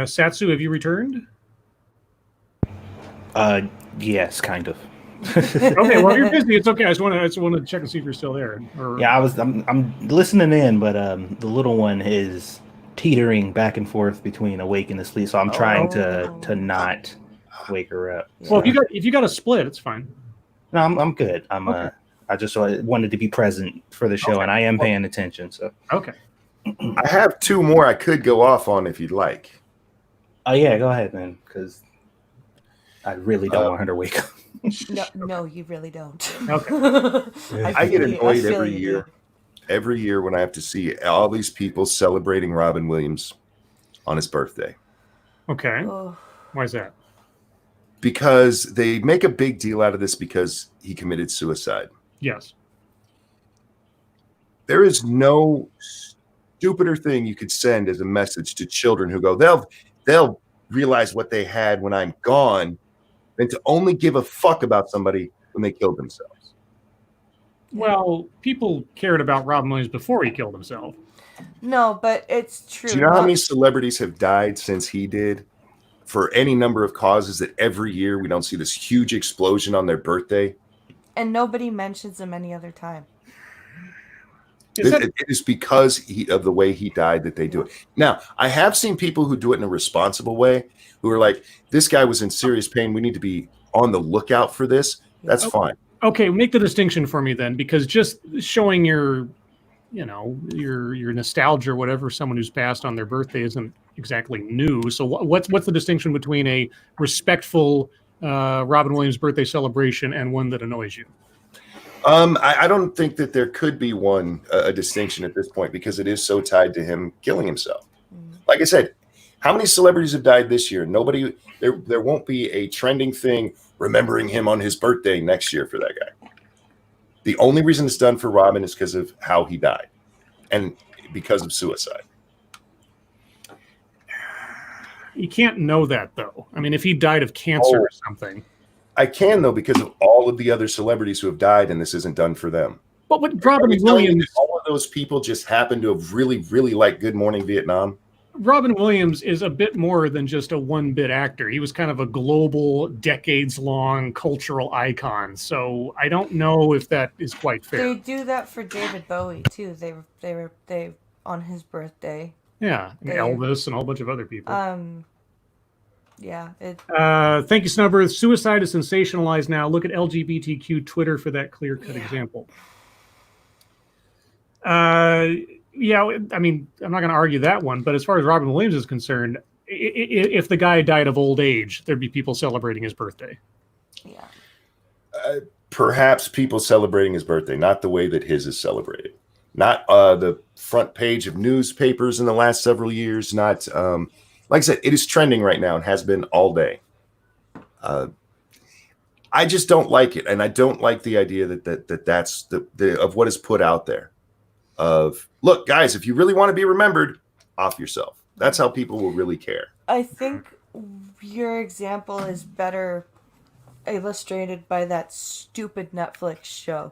Satsu, have you returned? Yes, kind of. Okay, well, you're busy. It's okay. I just want to check and see if you're still there. Yeah, I'm listening in, but the little one is teetering back and forth between awake and asleep, so I'm trying to not wake her up. Well, if you got a split, it's fine. No, I'm good. Okay. I just wanted to be present for the show, and I am paying attention. So okay. I have 2 more I could go off on if you'd like. Oh yeah, go ahead, man, because I really don't want her to wake up. No, you really don't. Okay. I get annoyed every year. Every year when I have to see all these people celebrating Robin Williams on his birthday. Okay. Oh. Why is that? Because they make a big deal out of this because he committed suicide. Yes. There is no stupider thing you could send as a message to children who go, they'll realize what they had when I'm gone, than to only give a fuck about somebody when they killed themselves. Well, people cared about Robin Williams before he killed himself. No, but it's true. Do you know how many celebrities have died since he did? For any number of causes that every year we don't see this huge explosion on their birthday. And nobody mentions him any other time. It is because of the way he died that they do it. Now, I have seen people who do it in a responsible way, who are like, this guy was in serious pain. We need to be on the lookout for this. That's fine. Okay, make the distinction for me then, because just showing your nostalgia or whatever, someone who's passed on their birthday isn't exactly new. So what's the distinction between a respectful Robin Williams birthday celebration and one that annoys you? I don't think that there could be a distinction at this point because it is so tied to him killing himself. Like I said, how many celebrities have died this year? Nobody. There won't be a trending thing remembering him on his birthday next year for that guy. The only reason it's done for Robin is because of how he died and because of suicide. You can't know that, though. I mean, if he died of cancer or something. I can, though, because of all of the other celebrities who have died, and this isn't done for them. But with Robin Williams, all of those people just happen to have really, really liked Good Morning Vietnam. Robin Williams is a bit more than just a one-bit actor. He was kind of a global, decades-long cultural icon. So I don't know if that is quite fair. They do that for David Bowie too. They on his birthday. Yeah, and Elvis and a whole bunch of other people. Yeah. Thank you, Snubber. Suicide is sensationalized now. Look at LGBTQ Twitter for that clear-cut example. Yeah, I mean, I'm not going to argue that one, but as far as Robin Williams is concerned, if the guy died of old age, there'd be people celebrating his birthday. Yeah. Perhaps people celebrating his birthday, not the way that his is celebrated. Not the front page of newspapers in the last several years. Not, like I said, it is trending right now and has been all day. I just don't like it, and I don't like the idea that's the of what is put out there. Of look, guys, if you really want to be remembered, off yourself. That's how people will really care. I think your example is better illustrated by that stupid Netflix show.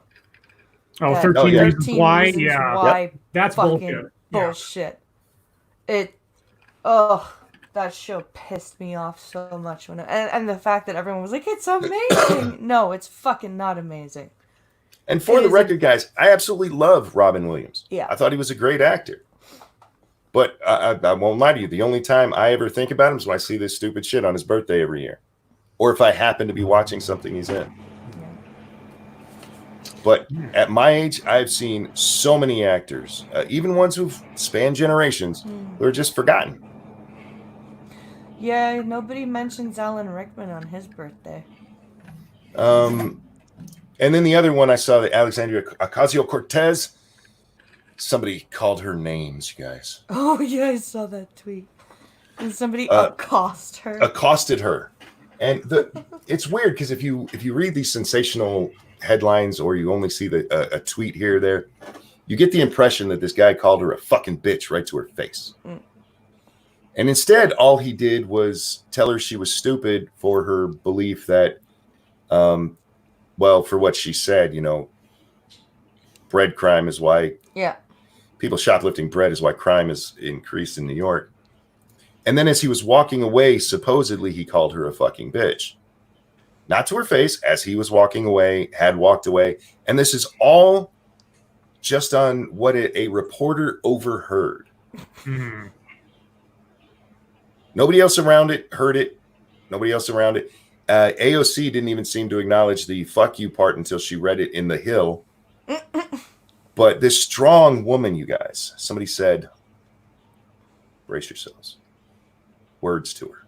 Oh, 13 Reasons Why? Yeah. Why That's fucking bullshit. That show pissed me off so much and the fact that everyone was like, "It's amazing." No, it's fucking not amazing. And for the record, guys, I absolutely love Robin Williams. Yeah. I thought he was a great actor. But I won't lie to you. The only time I ever think about him is when I see this stupid shit on his birthday every year. Or if I happen to be watching something he's in. But at my age, I've seen so many actors, even ones who've spanned generations, who are just forgotten. Yeah, nobody mentions Alan Rickman on his birthday. And then the other one I saw, the Alexandria Ocasio-Cortez, somebody called her names, you guys. Oh, yeah, I saw that tweet. And somebody accosted her. And it's weird because if you read these sensational headlines or you only see a tweet here or there, you get the impression that this guy called her a fucking bitch right to her face. And instead, all he did was tell her she was stupid for her belief that, for what she said, bread crime is why people shoplifting bread is why crime is increased in New York. And then as he was walking away, supposedly he called her a fucking bitch. Not to her face, as he was walking away, had walked away. And this is all just on what a reporter overheard. Nobody else around it heard it. Nobody else around it. AOC didn't even seem to acknowledge the fuck you part until she read it in The Hill. But this strong woman, you guys, somebody said, brace yourselves. Words to her.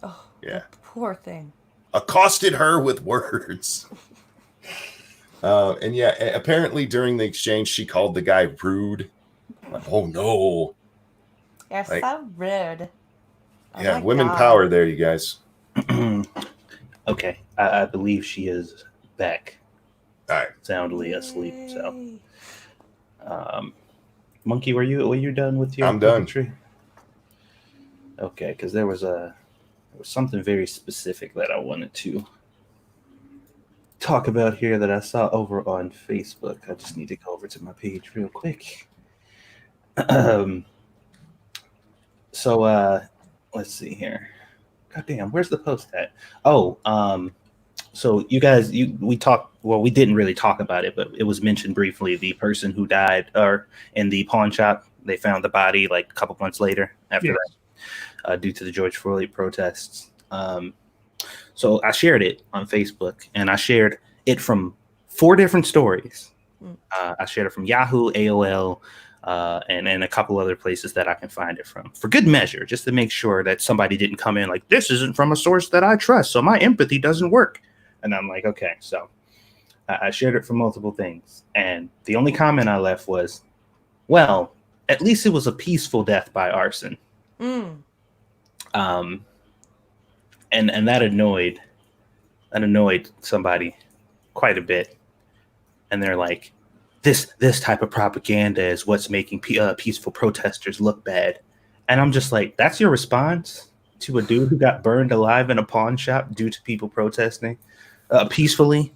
Oh, yeah. Poor thing. Accosted her with words. And yeah, apparently during the exchange, she called the guy rude. Like, oh no. You're so rude. Oh yeah, women power there, you guys. Okay, I believe she is back. All right. Soundly asleep. So, Monkey, were you done with your? I'm done. Okay, because there was something very specific that I wanted to talk about here that I saw over on Facebook. I just need to go over to my page real quick. So let's see here. God damn, where's the post at? Oh, so you guys, we talked. Well, we didn't really talk about it, but it was mentioned briefly. The person who died, or in the pawn shop, they found the body like a couple months later after that, due to the George Floyd protests. So I shared it on Facebook, and I shared it from 4 different stories. I shared it from Yahoo, AOL, and a couple other places that I can find it from, for good measure, just to make sure that somebody didn't come in like, this isn't from a source that I trust, so my empathy doesn't work. And I'm like, okay, so I shared it from multiple things. And the only comment I left was, well, at least it was a peaceful death by arson. And that annoyed somebody quite a bit. And they're like, this type of propaganda is what's making peaceful protesters look bad. And I'm just like, that's your response to a dude who got burned alive in a pawn shop due to people protesting peacefully?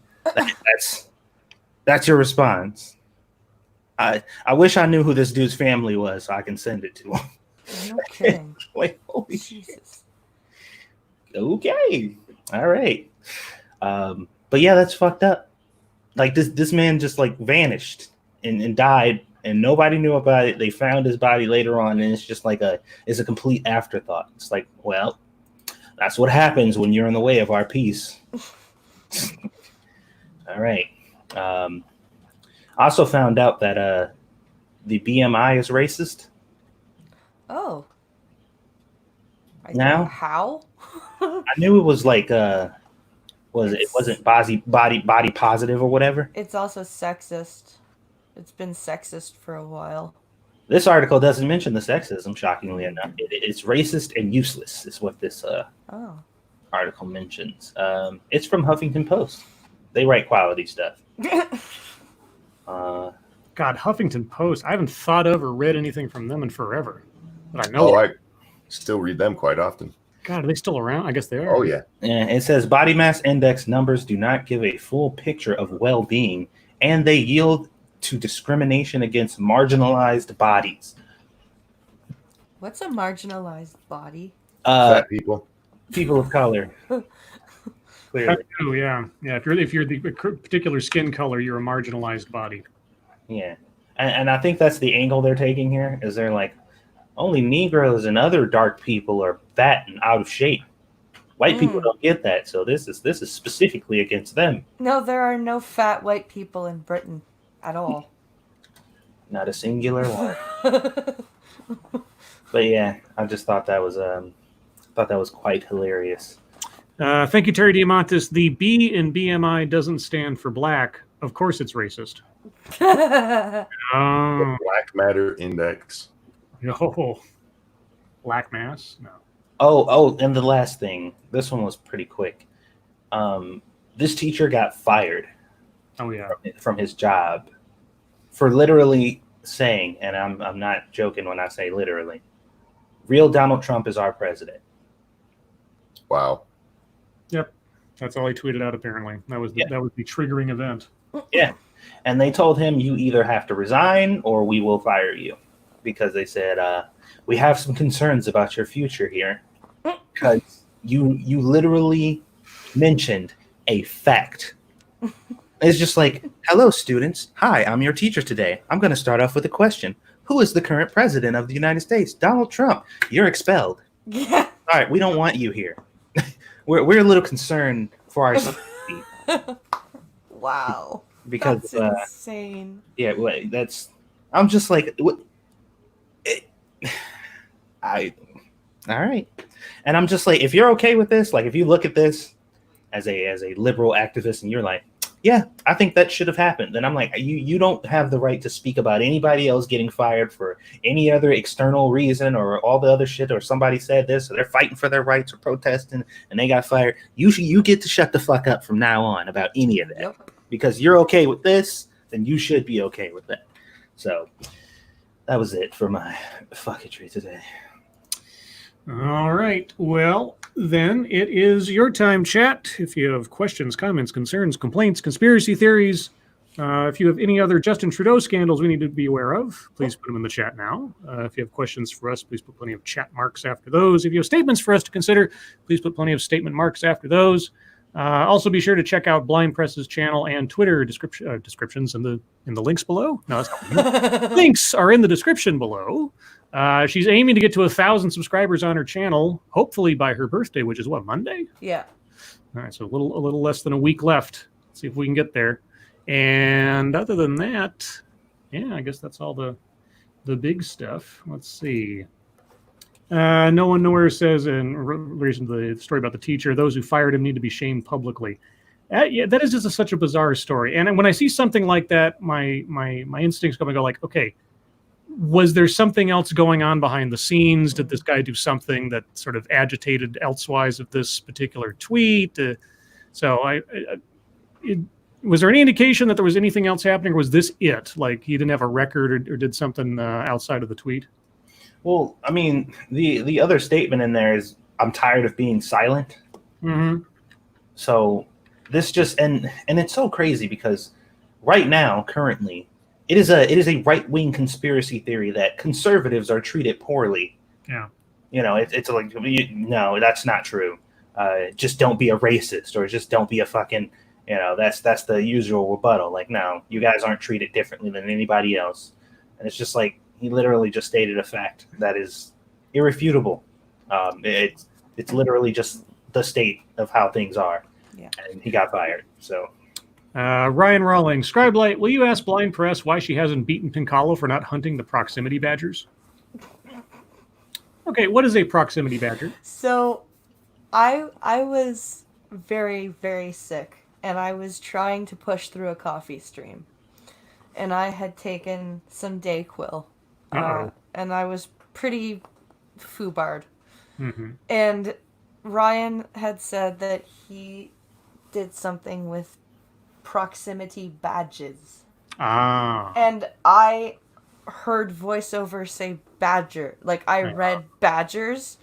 That's your response. I wish I knew who this dude's family was so I can send it to him. No kidding. Like, holy Jesus. Okay. All right. But yeah, that's fucked up. Like this man just like vanished and died, and nobody knew about it. They found his body later on, and it's just like it's a complete afterthought. It's like, well, that's what happens when you're in the way of our peace. All right. I also found out that the BMI is racist. Oh. Now? How? I knew it was like it wasn't body positive or whatever. It's also sexist. It's been sexist for a while. This article doesn't mention the sexism, shockingly enough. It's racist and useless is what this article mentions. It's from Huffington Post. They write quality stuff. God, Huffington Post. I haven't thought of or read anything from them in forever. But I know. I still read them quite often. God, are they still around? I guess they are. Oh, yeah. And it says body mass index numbers do not give a full picture of well-being, and they yield to discrimination against marginalized bodies. What's a marginalized body? Fat people. People of color. Clearly. Oh yeah. If you're the particular skin color, you're a marginalized body. Yeah. And I think that's the angle they're taking here, is they're like, only Negroes and other dark people are fat and out of shape. White people don't get that, so this is specifically against them. No, there are no fat white people in Britain at all. Not a singular one. But yeah, I just thought that was quite hilarious. Thank you, Terry Diamantis. The B in BMI doesn't stand for black. Of course, it's racist. Oh, Black matter index. no. Black mass? No. Oh, and the last thing. This one was pretty quick. This teacher got fired. Oh yeah. From his job for literally saying, and I'm not joking when I say literally, real Donald Trump is our president. Wow. Yep. That's all he tweeted out. Apparently, that was the triggering event. Yeah, and they told him, you either have to resign or we will fire you, because they said we have some concerns about your future here, because you literally mentioned a fact. It's just like, hello, students. Hi, I'm your teacher today. I'm going to start off with a question. Who is the current president of the United States? Donald Trump. You're expelled. Yeah. All right, we don't want you here. We're a little concerned for our safety. Wow. Because that's insane. Yeah, I'm just like, what? All right. And I'm just like, if you're okay with this, like if you look at this as a liberal activist and you're like, yeah, I think that should have happened, then I'm like, you don't have the right to speak about anybody else getting fired for any other external reason or all the other shit, or somebody said this, or they're fighting for their rights or protesting and they got fired. You get to shut the fuck up from now on about any of that. Yep. Because you're okay with this, then you should be okay with that. So that was it for my fucketry today. All right. Well, then it is your time, chat. If you have questions, comments, concerns, complaints, conspiracy theories, if you have any other Justin Trudeau scandals we need to be aware of, please put them in the chat now. If you have questions for us, please put plenty of chat marks after those. If you have statements for us to consider, please put plenty of statement marks after those. Also, be sure to check out Blind Press's channel and Twitter descriptions in the links below. No, that's not links are in the description below. She's aiming to get to 1,000 subscribers on her channel, hopefully by her birthday, which is what, Monday? Yeah. All right, so a little less than a week left. Let's see if we can get there. And other than that, yeah, I guess that's all the big stuff. Let's see. No one nowhere says, in relation to the story about the teacher, those who fired him need to be shamed publicly. Yeah, that is just such a bizarre story. And when I see something like that, my instincts go like, okay, was there something else going on behind the scenes? Did this guy do something that sort of agitated elsewise of this particular tweet? Was there any indication that there was anything else happening, or was this it? Like he didn't have a record or did something outside of the tweet? Well, I mean, the other statement in there is, I'm tired of being silent. Mm-hmm. So this just, and it's so crazy because right now, currently, it is a right-wing conspiracy theory that conservatives are treated poorly. Yeah. You know, it's like, no, that's not true. Just don't be a racist, or just don't be a fucking, that's the usual rebuttal. Like, no, you guys aren't treated differently than anybody else. And it's just like, he literally just stated a fact that is irrefutable. It's literally just the state of how things are. Yeah. And he got fired. So Ryan Rawlings, Scribe Light, will you ask Blind Press why she hasn't beaten Pincalo for not hunting the proximity badgers? Okay, what is a proximity badger? So I was very, very sick, and I was trying to push through a coffee stream. And I had taken some Dayquil. And I was pretty foobarred. Mm-hmm. And Ryan had said that he did something with proximity badges. Ah. And I heard voiceover say badger. Like, I read badgers.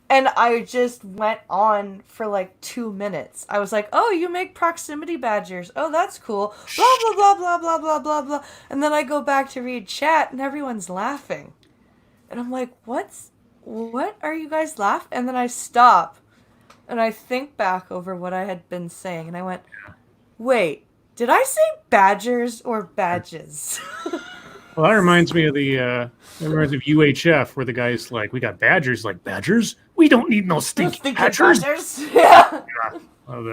And I just went on for like 2 minutes. I was like, oh, you make proximity badgers. Oh, that's cool. Blah, blah, blah, blah, blah, blah, blah, blah. And then I go back to read chat and everyone's laughing. And I'm like, what's what are you guys laughing? And then I stop and I think back over what I had been saying, and I went, wait, did I say badgers or badges? Well, that reminds me of UHF, where the guy's like, "We got badgers." Like, badgers? We don't need no stinking badgers. Yeah. Love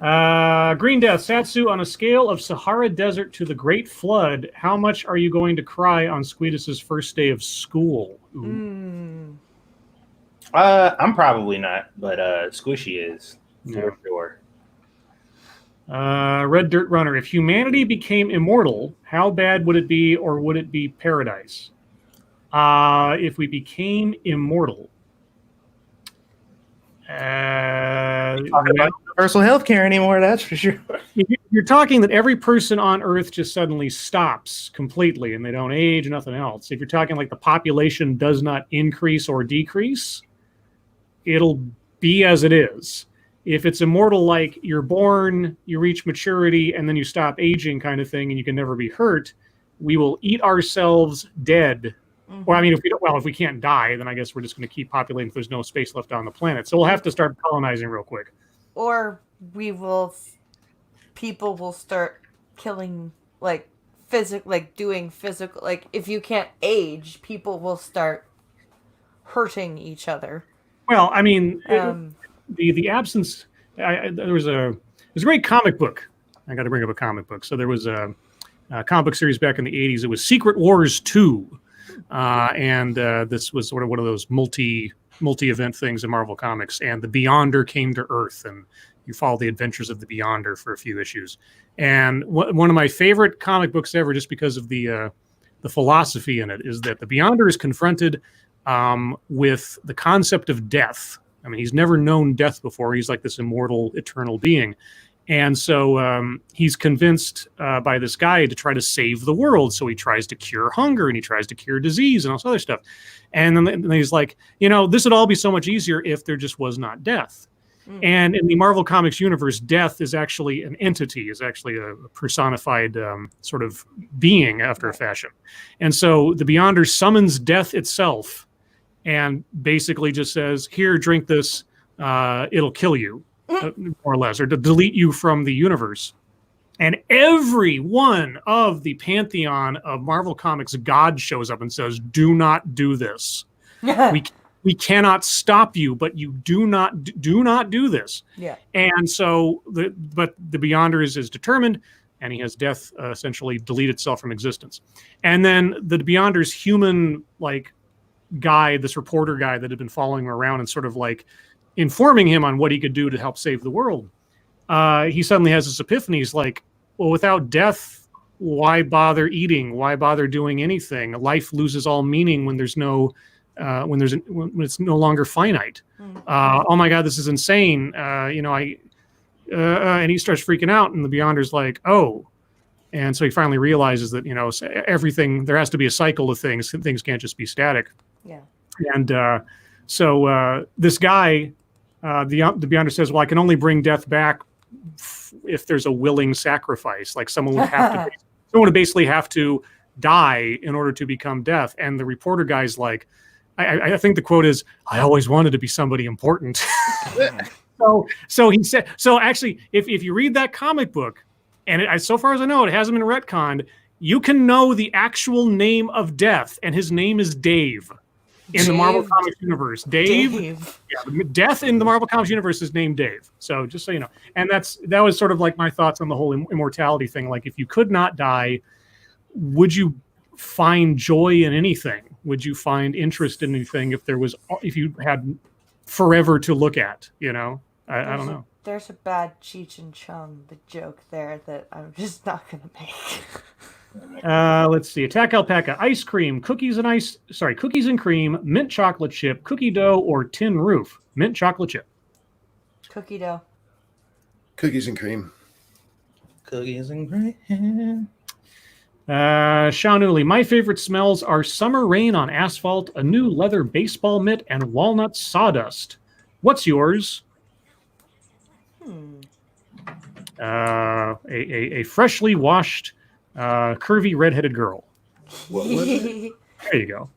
that. Green Death, Satsu, on a scale of Sahara Desert to the Great Flood, how much are you going to cry on Squeedus's first day of school? Ooh. I'm probably not, but Squishy is for sure. Red Dirt Runner, if humanity became immortal, how bad would it be, or would it be paradise? If we became immortal, Talking about universal health care anymore, that's for sure. You're talking that every person on Earth just suddenly stops completely and they don't age, nothing else. If you're talking like the population does not increase or decrease, it'll be as it is. If it's immortal, like you're born, you reach maturity, and then you stop aging kind of thing, and you can never be hurt, we will eat ourselves dead. Mm-hmm. Or, I mean, if we can't die, then I guess we're just going to keep populating if there's no space left on the planet. So we'll have to start colonizing real quick. Or people will start killing, like, doing physical, like, if you can't age, people will start hurting each other. Well, I mean, the absence. There was a great comic book. I got to bring up a comic book. So there was a comic book series back in the 80s. It was Secret Wars 2, and this was sort of one of those multi-event things in Marvel Comics. And the Beyonder came to Earth, and you follow the adventures of the Beyonder for a few issues. And one of my favorite comic books ever, just because of the philosophy in it, is that the Beyonder is confronted with the concept of death. I mean, he's never known death before. He's like this immortal, eternal being. And so he's convinced by this guy to try to save the world. So he tries to cure hunger, and he tries to cure disease and all this other stuff. And then he's like, this would all be so much easier if there just was not death. Mm. And in the Marvel Comics universe, death is actually an entity, is actually a personified sort of being after a fashion. And so the Beyonder summons death itself and basically just says, here, drink this, it'll kill you, more or less, or to delete you from the universe. And every one of the pantheon of Marvel Comics God shows up and says, do not do this. We cannot stop you, but you do not do this. Yeah. And so, but the Beyonder is determined, and he has death essentially delete itself from existence. And then the Beyonder's human, like, guy, this reporter guy that had been following him around and sort of like informing him on what he could do to help save the world. He suddenly has this epiphany. He's like, well, without death, why bother eating? Why bother doing anything? Life loses all meaning when there's no, when it's no longer finite. Oh my God, this is insane. And he starts freaking out, and the Beyonder's like, oh. And so he finally realizes that, everything, there has to be a cycle of things. Things can't just be static. Yeah. And so this guy, the Beyonder says, well, I can only bring death back if there's a willing sacrifice. Like someone would basically have to die in order to become death. And the reporter guy's like, I think the quote is, I always wanted to be somebody important. So he said, so actually, if you read that comic book, and so far as I know, it hasn't been retconned, you can know the actual name of death, and his name is Dave. In the Marvel Comics universe, Dave. Yeah, death in the Marvel Comics universe is named Dave. So just so you know, and that was sort of like my thoughts on the whole immortality thing. Like, if you could not die, would you find joy in anything? Would you find interest in anything if you had forever to look at? I don't know. There's a bad Cheech and Chong, the joke there that I'm just not gonna make. Let's see. Attack Alpaca, ice cream, cookies and cream, mint chocolate chip, cookie dough, or tin roof. Mint chocolate chip. Cookie dough. Cookies and cream. Cookies and cream. Sean Uli, my favorite smells are summer rain on asphalt, a new leather baseball mitt, and walnut sawdust. What's yours? A freshly washed curvy redheaded girl. What was it? There you go.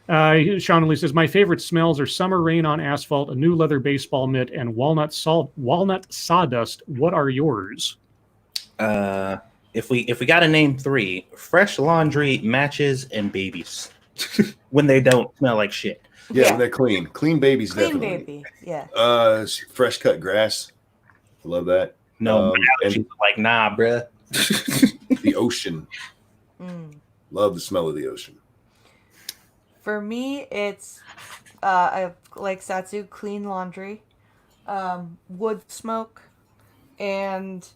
Sean Lee says, my favorite smells are summer rain on asphalt, a new leather baseball mitt, and walnut sawdust. What are yours? If we got to name 3, fresh laundry, matches, and babies when they don't smell like shit. Yeah, when they're clean babies. Clean Definitely. baby, yeah. Fresh cut grass. Love that. No, and allergies, like nah, bruh. the ocean. Love the smell of the ocean. For me, it's I like Satsu, clean laundry, wood smoke, and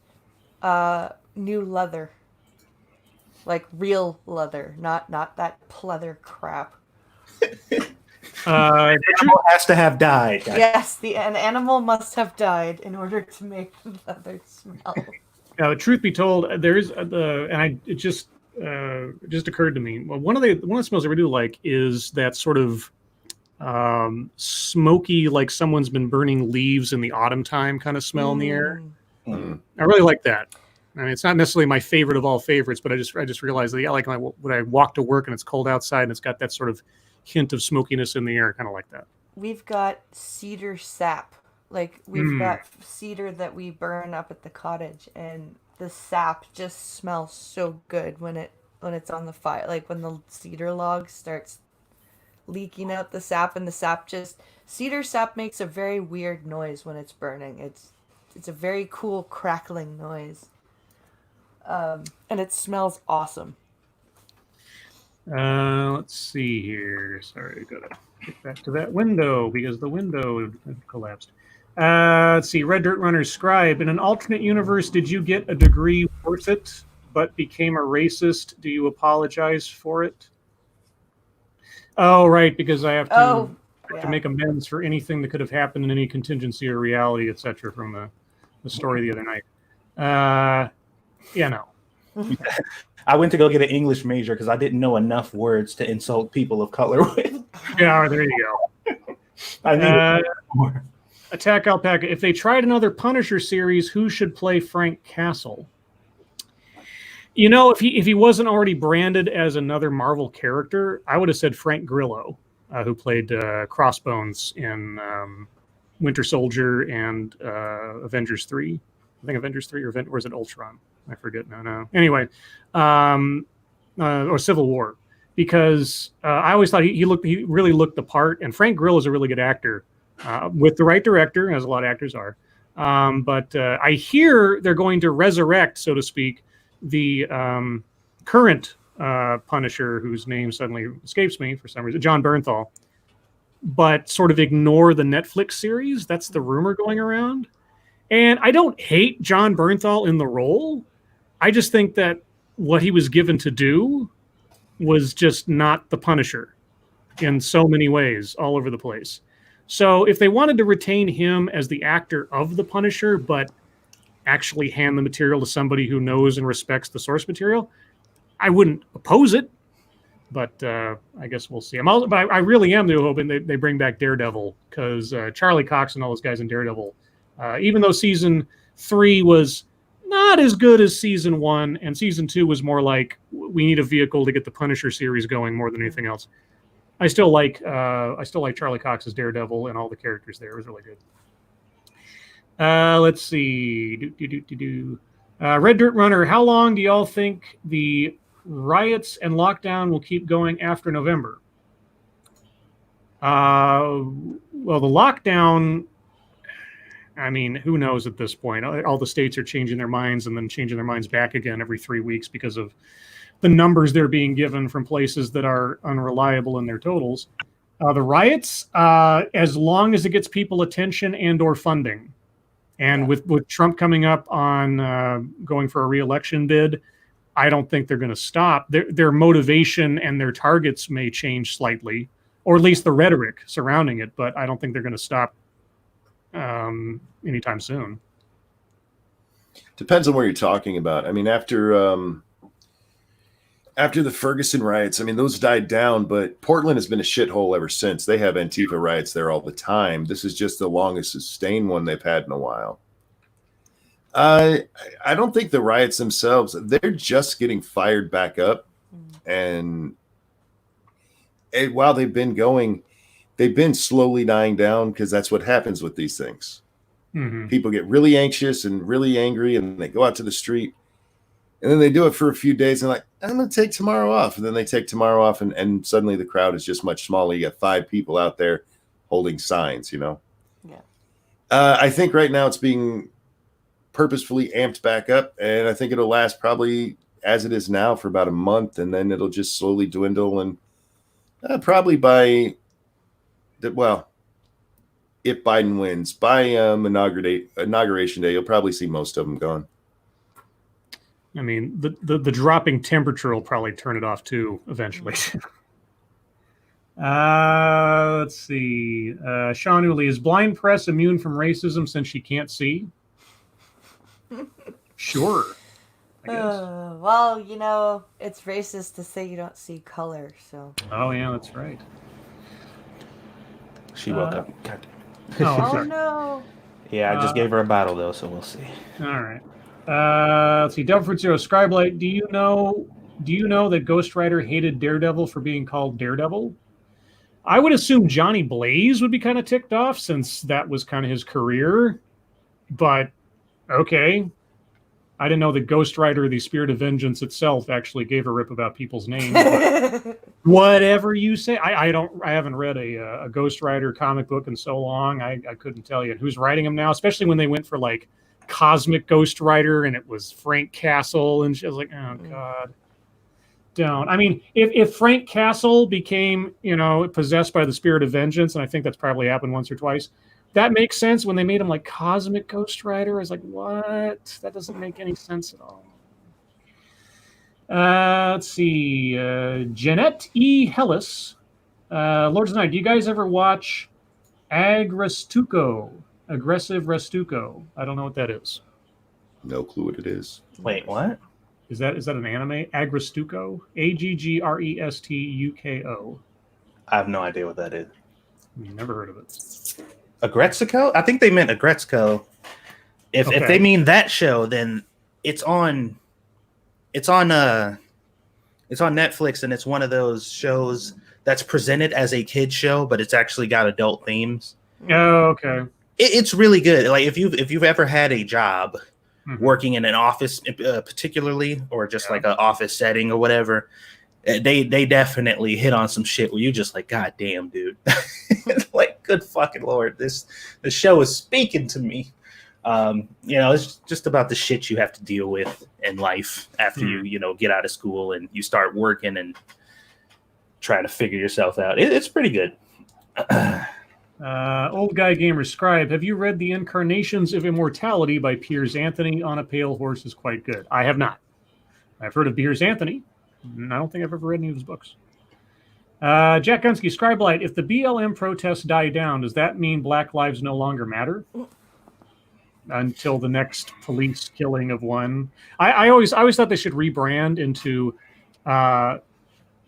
new leather, like real leather, not that pleather crap. Animal has to have died. Yes, an animal must have died in order to make the leather smell. Truth be told, there's it just occurred to me. Well, one of the smells I really do like is that sort of smoky, like someone's been burning leaves in the autumn time kind of smell in the air. I really like that. I mean, it's not necessarily my favorite of all favorites, but I just realized that like when I walk to work and it's cold outside and it's got that sort of hint of smokiness in the air, kind of like that. We've got cedar sap. Like we've got cedar that we burn up at the cottage, and the sap just smells so good when it's on the fire. Like when the cedar log starts leaking out the sap, and the sap cedar sap makes a very weird noise when it's burning. It's a very cool crackling noise. And it smells awesome. Let's see here. Sorry, I gotta get back to that window because the window collapsed. Let's see. Red Dirt Runner Scribe. In an alternate universe, did you get a degree worth it, but became a racist? Do you apologize for it? Oh, right, because I have to make amends for anything that could have happened in any contingency or reality, etc. from the story the other night. No. I went to go get an English major because I didn't know enough words to insult people of color with. Yeah, there you go. I need more. Attack Alpaca. If they tried another Punisher series, who should play Frank Castle? You know, if he wasn't already branded as another Marvel character, I would have said Frank Grillo, who played Crossbones in Winter Soldier and Avengers 3. I think Avengers 3 or is it Ultron? I forget now. Anyway, or Civil War, because I always thought he really looked the part, and Frank Grillo is a really good actor with the right director, as a lot of actors are. But I hear they're going to resurrect, so to speak, the current Punisher, whose name suddenly escapes me for some reason, John Bernthal, but sort of ignore the Netflix series. That's the rumor going around. And I don't hate John Bernthal in the role. I just think that what he was given to do was just not the Punisher in so many ways all over the place. So if they wanted to retain him as the actor of the Punisher, but actually hand the material to somebody who knows and respects the source material, I wouldn't oppose it. But I guess we'll see. But I really am hoping they bring back Daredevil, because Charlie Cox and all those guys in Daredevil, even though season 3 was not as good as season 1, and season 2 was more like we need a vehicle to get the Punisher series going more than anything else. I still like Charlie Cox's Daredevil, and all the characters there. It was really good. Let's see. Red Dirt Runner. How long do y'all think the riots and lockdown will keep going after November? Well, the lockdown, I mean, who knows at this point? All the states are changing their minds and then changing their minds back again every 3 weeks because of the numbers they're being given from places that are unreliable in their totals. The riots, as long as it gets people attention and or funding. And with Trump coming up on going for a re-election bid, I don't think they're going to stop. Their motivation and their targets may change slightly, or at least the rhetoric surrounding it, but I don't think they're going to stop anytime soon. Depends on what you're talking about. I mean, after the Ferguson riots, I mean, those died down, but Portland has been a shithole ever since. They have Antifa riots there all the time. This is just the longest sustained one they've had in a while. I don't think the riots themselves, they're just getting fired back up. And while they've been going, they've been slowly dying down because that's what happens with these things. Mm-hmm. People get really anxious and really angry, and they go out to the street, and then they do it for a few days, and like, I'm going to take tomorrow off. And then they take tomorrow off, and suddenly the crowd is just much smaller. You got 5 people out there holding signs, you know? Yeah. I think right now it's being purposefully amped back up, and I think it'll last probably as it is now for about a month, and then it'll just slowly dwindle, and probably by if Biden wins by inauguration day, you'll probably see most of them gone. I mean, the dropping temperature will probably turn it off too eventually. Let's see. Sean Uli, is blind press immune from racism since she can't see? Sure. I guess. Well, you know, it's racist to say you don't see color, so. Oh, yeah, that's right. She woke up. God. Oh, Oh sorry. no. Yeah, I just gave her a bottle though, so we'll see. All right. Let's see. Devil Fruit Zero Scribe Light. Do you know that Ghost Rider hated Daredevil for being called Daredevil? I would assume Johnny Blaze would be kind of ticked off since that was kind of his career. But okay. I didn't know that Ghost Rider, the Spirit of Vengeance itself, actually gave a rip about people's names. Whatever you say. I haven't read a Ghost Rider comic book in so long. I couldn't tell you who's writing them now, especially when they went for like Cosmic Ghost Rider and it was Frank Castle, and she was like, oh God. Don't. I mean, if Frank Castle became, possessed by the Spirit of Vengeance, and I think that's probably happened once or twice, that makes sense. When they made him like Cosmic Ghost Rider, I was like, what? That doesn't make any sense at all. Let's see. Jeanette E. Hellis. Lords of the Night, do you guys ever watch Agrestuco? Aggressive Restuco. I don't know what that is. No clue what it is. Wait, what? Is that an anime? Agrestuco? Aggreststuko. I have no idea what that is. Never heard of it. Agretsico? I think they meant Agretzko. If they mean that show, then it's on Netflix, and it's one of those shows that's presented as a kid show, but it's actually got adult themes. Oh, okay. It's really good. Like if you've ever had a job working in an office, particularly, or just like an office setting or whatever, they definitely hit on some shit where you just like, God damn, dude. Like, good fucking Lord, the show is speaking to me. It's just about the shit you have to deal with in life after you get out of school and you start working and trying to figure yourself out. It's pretty good. Old Guy Gamer Scribe, have you read The Incarnations of Immortality by Piers Anthony? On a Pale Horse is quite good. I have not. I've heard of Piers Anthony. I don't think I've ever read any of his books. Jack Gunsky, Scribe Light, if the BLM protests die down, does that mean Black Lives no longer matter? Until the next police killing of one. I always thought they should rebrand into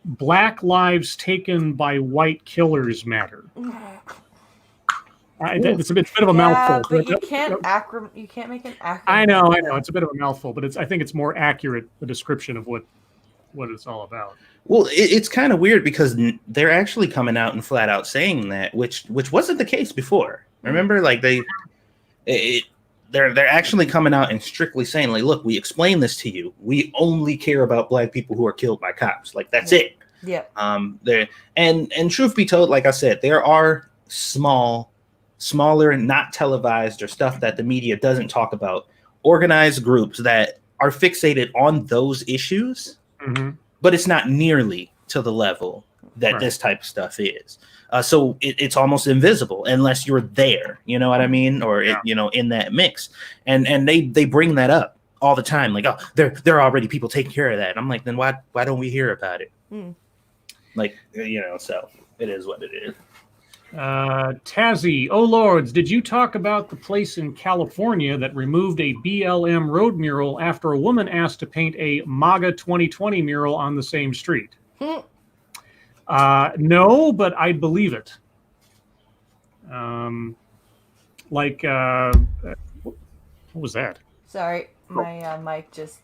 Black Lives Taken by White Killers Matter. It's a bit of a mouthful. But you can't make an acronym. I know. It's a bit of a mouthful, but I think it's more accurate, the description of what it's all about. Well, it's kind of weird because they're actually coming out and flat out saying that, which wasn't the case before. Remember, like they're actually coming out and strictly saying, like, look, we explained this to you. We only care about Black people who are killed by cops. Like, that's it. Yeah. And truth be told, like I said, there are smaller and not televised or stuff that the media doesn't talk about, organized groups that are fixated on those issues, but it's not nearly to the level that this type of stuff is. So it's almost invisible unless you're there, you know what I mean? Or, in that mix. And they bring that up all the time. Like, oh, there are already people taking care of that. And I'm like, then why don't we hear about it? Like, so it is what it is. Tazzy, oh lords, did you talk about the place in California that removed a BLM road mural after a woman asked to paint a MAGA 2020 mural on the same street? No, but I'd believe it. What was that? Sorry, my mic just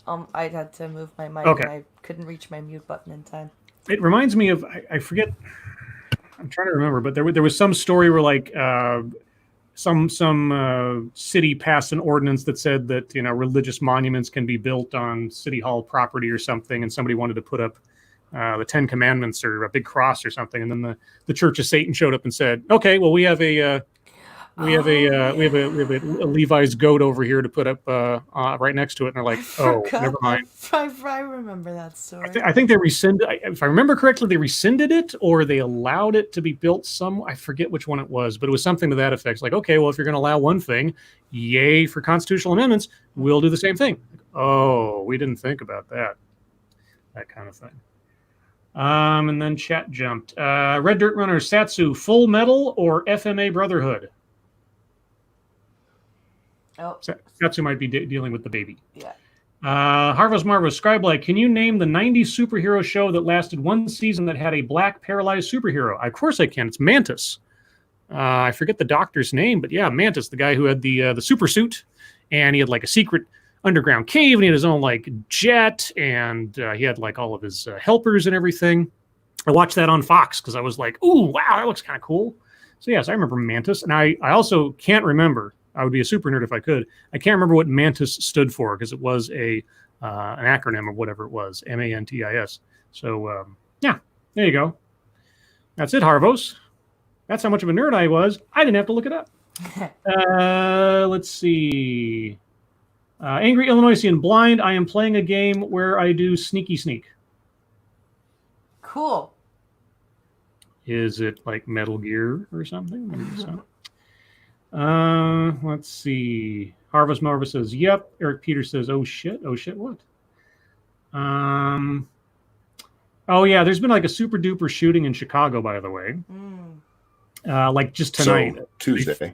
I had to move my mic Okay. and I couldn't reach my mute button in time. It reminds me of I forget. I'm trying to remember, but there was some story where like some city passed an ordinance that said that religious monuments can be built on city hall property or something, and somebody wanted to put up the Ten Commandments or a big cross or something, and then the Church of Satan showed up and said, "Okay, well we have a Levi's goat over here to put up right next to it," and they're like, "Oh, never mind." I remember that story. I think they rescinded. If I remember correctly, they rescinded it or they allowed it to be built some. I forget which one it was, but it was something to that effect. It's like, okay, well, if you're going to allow one thing, yay for constitutional amendments, we'll do the same thing. Oh, we didn't think about that. That kind of thing. And then chat jumped. Red Dirt Runner, Satsu, Full Metal or FMA Brotherhood? Oh, Satsu might be dealing with the baby. yeah. Harvest Marvus, Scribe, can you name the 90s superhero show that lasted one season that had a black paralyzed superhero? Of course I can. It's Mantis. I forget the doctor's name, but yeah, Mantis, the guy who had the super suit, and he had like a secret underground cave, and he had his own like jet, and he had like all of his helpers and everything. I watched that on Fox because I was like, ooh, wow, that looks kind of cool. So yes, I remember Mantis, and I also can't remember. I would be a super nerd if I could. I can't remember what Mantis stood for because it was an acronym of whatever it was, MANTIS. So yeah, there you go. That's it, Harvos. That's how much of a nerd I was. I didn't have to look it up. Let's see. Angry Illinoisian Blind. I am playing a game where I do sneaky sneak. Cool. Is it like Metal Gear or something? Let's see. Harvest Marva says, yep. Eric Peters says, oh shit, what? Oh yeah, there's been like a super duper shooting in Chicago, by the way. Like just tonight. So, Tuesday.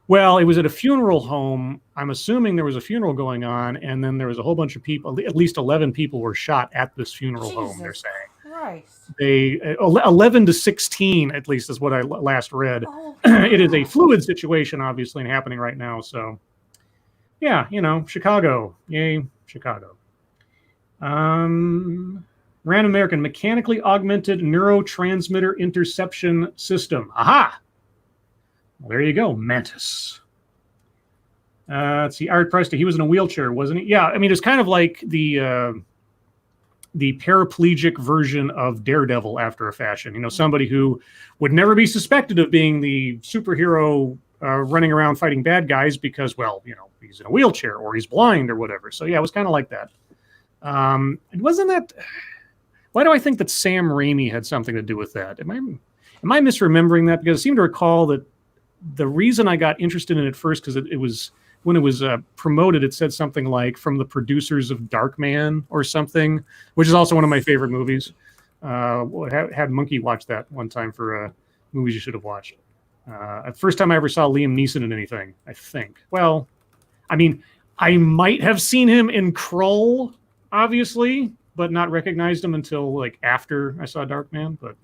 Well, it was at a funeral home. I'm assuming there was a funeral going on, and then there was a whole bunch of people, at least 11 people were shot at this funeral home, they're saying. Christ. 11 to 16, at least, is what I last read. Oh, it is a fluid situation, obviously, and happening right now. So, yeah, Chicago. Yay, Chicago. Random American, mechanically augmented neurotransmitter interception system. Aha! Well, there you go, Mantis. Let's see, Art Presta, he was in a wheelchair, wasn't he? Yeah, I mean, it's kind of like the paraplegic version of Daredevil after a fashion. Somebody who would never be suspected of being the superhero running around fighting bad guys because, well, he's in a wheelchair or he's blind or whatever. So, yeah, it was kind of like that. And wasn't that... Why do I think that Sam Raimi had something to do with that? Am I misremembering that? Because I seem to recall that the reason I got interested in it first, because it was when it was promoted, it said something like from the producers of Darkman or something, which is also one of my favorite movies. Had Monkey watch that one time for movies you should have watched. The first time I ever saw Liam Neeson in anything, I think. Well, I mean, I might have seen him in Krull, obviously, but not recognized him until like after I saw Darkman. But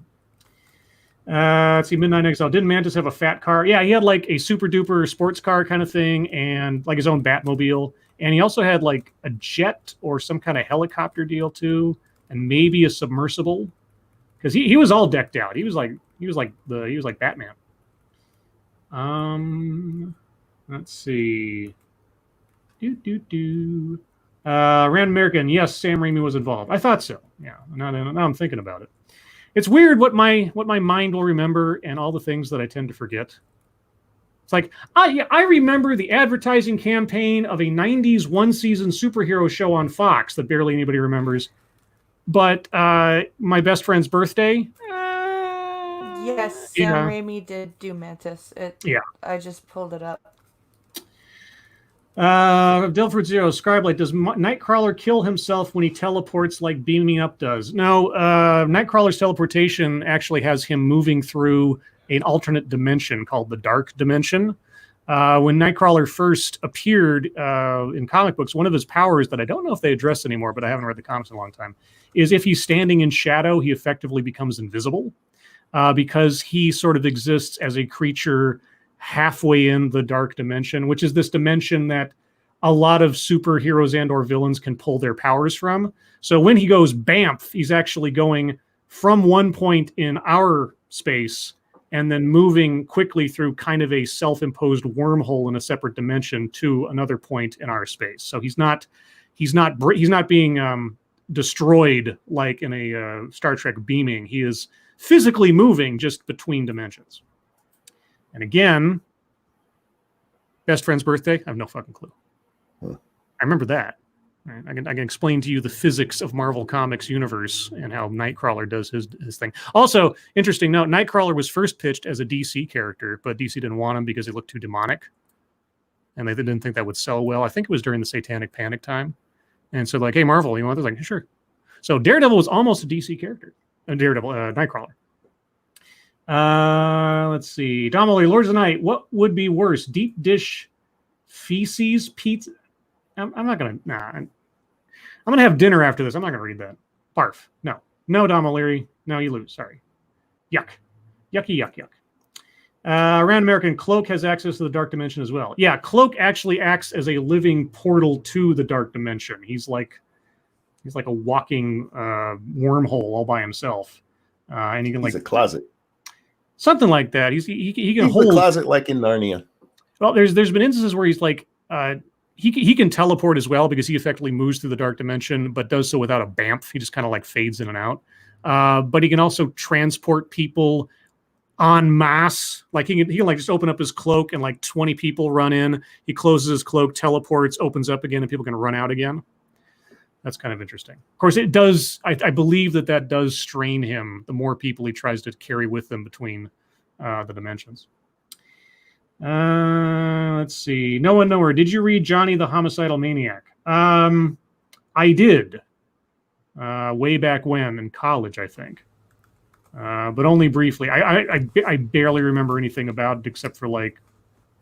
let's see, Midnight Exile. Didn't Mantis have a fat car? Yeah, he had like a super duper sports car kind of thing and like his own Batmobile. And he also had like a jet or some kind of helicopter deal too, and maybe a submersible. Because he was all decked out. He was like Batman. Let's see. Rand American, yes, Sam Raimi was involved. I thought so. Yeah. Now I'm thinking about it. It's weird what my mind will remember and all the things that I tend to forget. It's like, I remember the advertising campaign of a 90s one-season superhero show on Fox that barely anybody remembers. But my best friend's birthday. Yes, Sam Raimi did do Mantis. Yeah. I just pulled it up. Delford Zero, Scribe, does Nightcrawler kill himself when he teleports like Beaming Up does? No, Nightcrawler's teleportation actually has him moving through an alternate dimension called the Dark Dimension. When Nightcrawler first appeared in comic books, one of his powers that I don't know if they address anymore, but I haven't read the comics in a long time, is if he's standing in shadow, he effectively becomes invisible because he sort of exists as a creature halfway in the Dark Dimension, which is this dimension that a lot of superheroes and or villains can pull their powers from. So when he goes bamf, he's actually going from one point in our space and then moving quickly through kind of a self-imposed wormhole in a separate dimension to another point in our space. So he's not being destroyed like in a Star Trek beaming. He is physically moving just between dimensions. And again, best friend's birthday. I have no fucking clue. I remember that. Right? I can explain to you the physics of Marvel Comics universe and how Nightcrawler does his thing. Also, interesting note, Nightcrawler was first pitched as a DC character, but DC didn't want him because he looked too demonic. And they didn't think that would sell well. I think it was during the Satanic Panic time. And so like, hey, Marvel, you want this? Like, sure. So Daredevil was almost a DC character. Nightcrawler. Let's see. Domily, Lords of the Night, what would be worse? Deep dish feces pizza? I'm not going to, I'm going to have dinner after this. I'm not going to read that. Barf. No, Dom O'Leary. No, you lose. Sorry. Yuck. Yucky, yuck, yuck. Rand American, Cloak has access to the dark dimension as well. Yeah, Cloak actually acts as a living portal to the dark dimension. He's like a walking wormhole all by himself. And he can He's a closet. Something like that. He can He's hold a closet like in Narnia. Well, there's been instances where he's like he can teleport as well because he effectively moves through the dark dimension, but does so without a bamf. He just kind of like fades in and out. But he can also transport people en masse. Like he can like just open up his cloak and like 20 people run in. He closes his cloak, teleports, opens up again, and people can run out again. That's kind of interesting. Of course, it does. I believe that does strain him. The more people he tries to carry with him between the dimensions. Let's see. No one nowhere. Did you read Johnny the Homicidal Maniac? I did. Way back when in college, I think. But only briefly. I barely remember anything about it except for like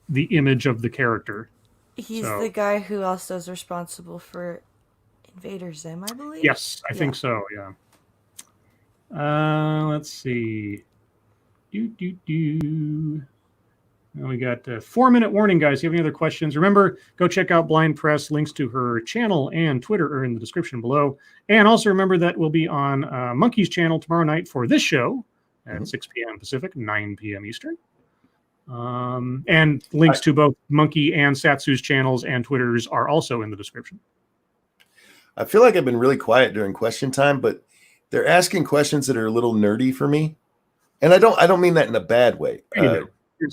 the image of the character. He's the guy who also is responsible for Invader Zim, I believe. Yes, I think so. Yeah. Let's see. Now we got a 4-minute warning, guys. If you have any other questions, remember, go check out Blind Press. Links to her channel and Twitter are in the description below. And also remember that we'll be on Monkey's channel tomorrow night for this show at 6 p.m. Pacific, 9 p.m. Eastern. And links to both Monkey and Satsu's channels and Twitters are also in the description. I feel like I've been really quiet during question time, but they're asking questions that are a little nerdy for me. And I don't mean that in a bad way.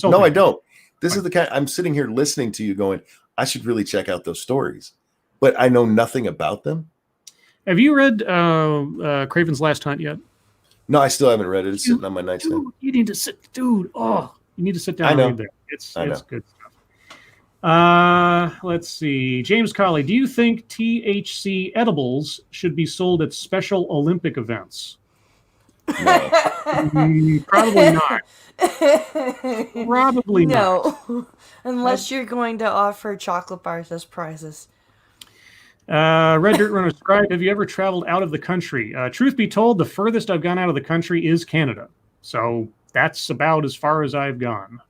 No, I don't. This is the kind I'm sitting here listening to you going, I should really check out those stories, but I know nothing about them. Have you read Craven's Last Hunt yet? No, I still haven't read it. It's sitting on my nightstand. You need to sit, dude. Oh, you need to sit down and read that. It's good stuff. Let's see. James Colley, do you think THC edibles should be sold at special Olympic events? No. Probably not. Probably not. No, unless you're going to offer chocolate bars as prizes. Red Dirt Runner Scribe, have you ever traveled out of the country? Truth be told, the furthest I've gone out of the country is Canada. So that's about as far as I've gone.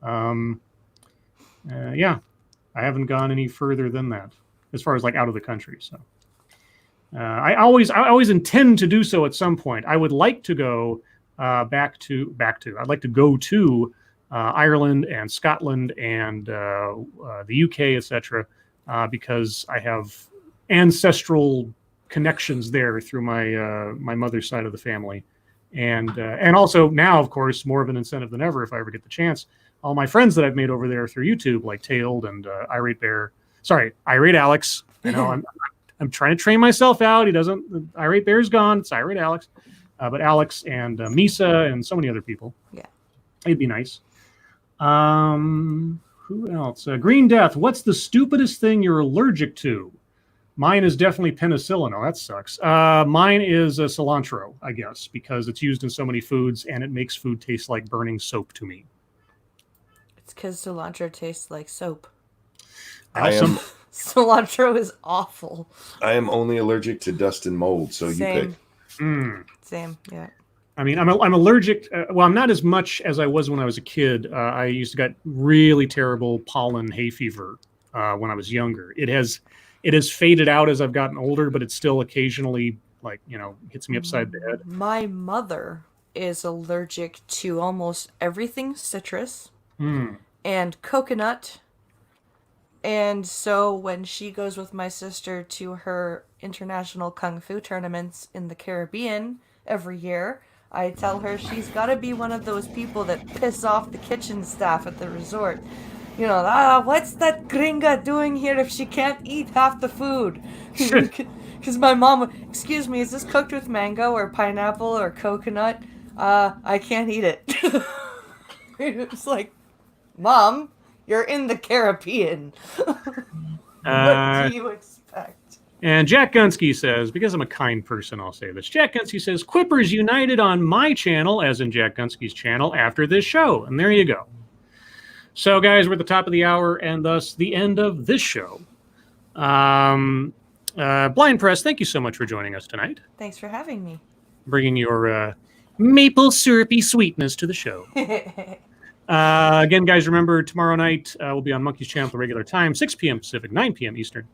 Yeah, I haven't gone any further than that as far as like out of the country. So I always intend to do so at some point. I would like to go back to. I'd like to go to Ireland and Scotland and the UK, etc., because I have ancestral connections there through my mother's side of the family, and also now, of course, more of an incentive than ever if I ever get the chance. All my friends that I've made over there through YouTube, like Tailed and Irate Alex. You know, I'm trying to train myself out. Irate Bear's gone. It's Irate Alex. But Alex and Misa and so many other people. Yeah. It'd be nice. Who else? Green Death. What's the stupidest thing you're allergic to? Mine is definitely penicillin. Oh, that sucks. Mine is cilantro, I guess, because it's used in so many foods and it makes food taste like burning soap to me. It's because cilantro tastes like soap. Cilantro is awful. I am only allergic to dust and mold, so Same. you pick. Same, yeah. I mean, I'm allergic. Well, I'm not as much as I was when I was a kid. I used to get really terrible pollen hay fever when I was younger. It has faded out as I've gotten older, but it still occasionally like, hits me upside the head. My mother is allergic to almost everything citrus and coconut. And so when she goes with my sister to her international kung fu tournaments in the Caribbean every year, I tell her she's got to be one of those people that piss off the kitchen staff at the resort. What's that gringa doing here if she can't eat half the food? Because my mom, excuse me, is this cooked with mango or pineapple or coconut? I can't eat it. It's like, Mom, you're in the Caribbean. What do you expect? And Jack Gunsky says, because I'm a kind person, I'll say this. Jack Gunsky says, Quippers united on my channel, as in Jack Gunsky's channel, after this show. And there you go. So, guys, we're at the top of the hour, and thus the end of this show. Blind Press, thank you so much for joining us tonight. Thanks for having me. Bringing your maple syrupy sweetness to the show. Again, guys, remember, tomorrow night we'll be on Monkey's channel at the regular time, 6 p.m. Pacific, 9 p.m. Eastern.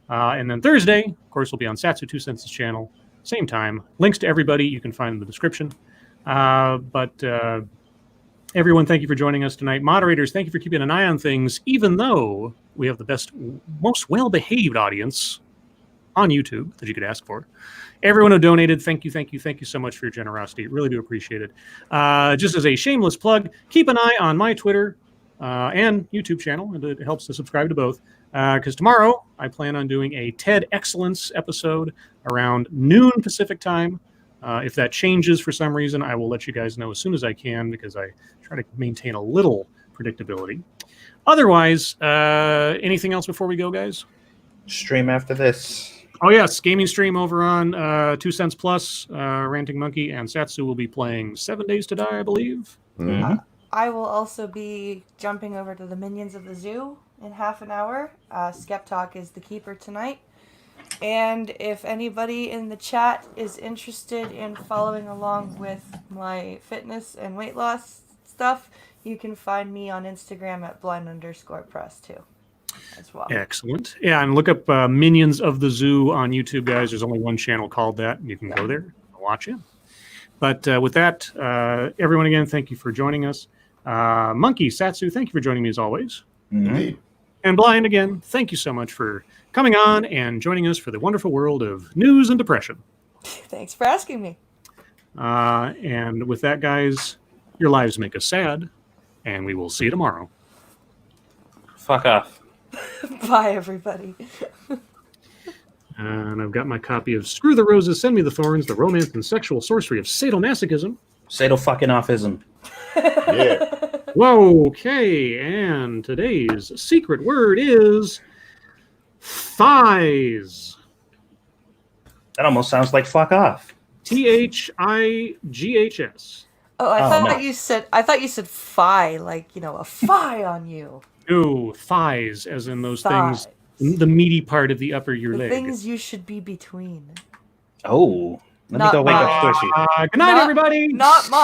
And then Thursday, of course, we'll be on Satsu 2 Cents' channel, same time. Links to everybody you can find in the description. Everyone, thank you for joining us tonight. Moderators, thank you for keeping an eye on things, even though we have the best, most well-behaved audience on YouTube that you could ask for. Everyone who donated, thank you so much for your generosity. Really do appreciate it. Just as a shameless plug, keep an eye on my Twitter and YouTube channel. It helps to subscribe to both. Because tomorrow I plan on doing a TED Excellence episode around noon Pacific time. If that changes for some reason, I will let you guys know as soon as I can, because I try to maintain a little predictability. Otherwise, anything else before we go, guys? Stream after this. Oh, yes. Gaming stream over on 2 Cents Plus. Ranting Monkey and Satsu will be playing 7 Days to Die, I believe. Mhm. I will also be jumping over to the Minions of the Zoo in half an hour. Skeptalk is the keeper tonight. And if anybody in the chat is interested in following along with my fitness and weight loss stuff, you can find me on Instagram at blind_press too, as well. Excellent. Yeah, and look up Minions of the Zoo on YouTube, guys. There's only one channel called that. You can go there and watch it. But with that, everyone, again, thank you for joining us. Monkey, Satsu, thank you for joining me as always. Indeed. And Blind, again, thank you so much for coming on and joining us for the wonderful world of news and depression. Thanks for asking me. And with that, guys, your lives make us sad, and we will see you tomorrow. Fuck off. Bye, everybody. And I've got my copy of Screw the Roses, Send Me the Thorns, The Romance and Sexual Sorcery of Sadomasochism. Sado-fucking-offism. Yeah. Whoa, okay, and today's secret word is thighs. That almost sounds like fuck off. THIGHS. Oh, I thought you said phi, like, a phi on you. No, thighs, as in those Thighs. things, the meaty part of the upper your The leg. things you should be between. Oh. Let me Not go wake up mine. Squishy. Good night, Not- everybody. Not mine.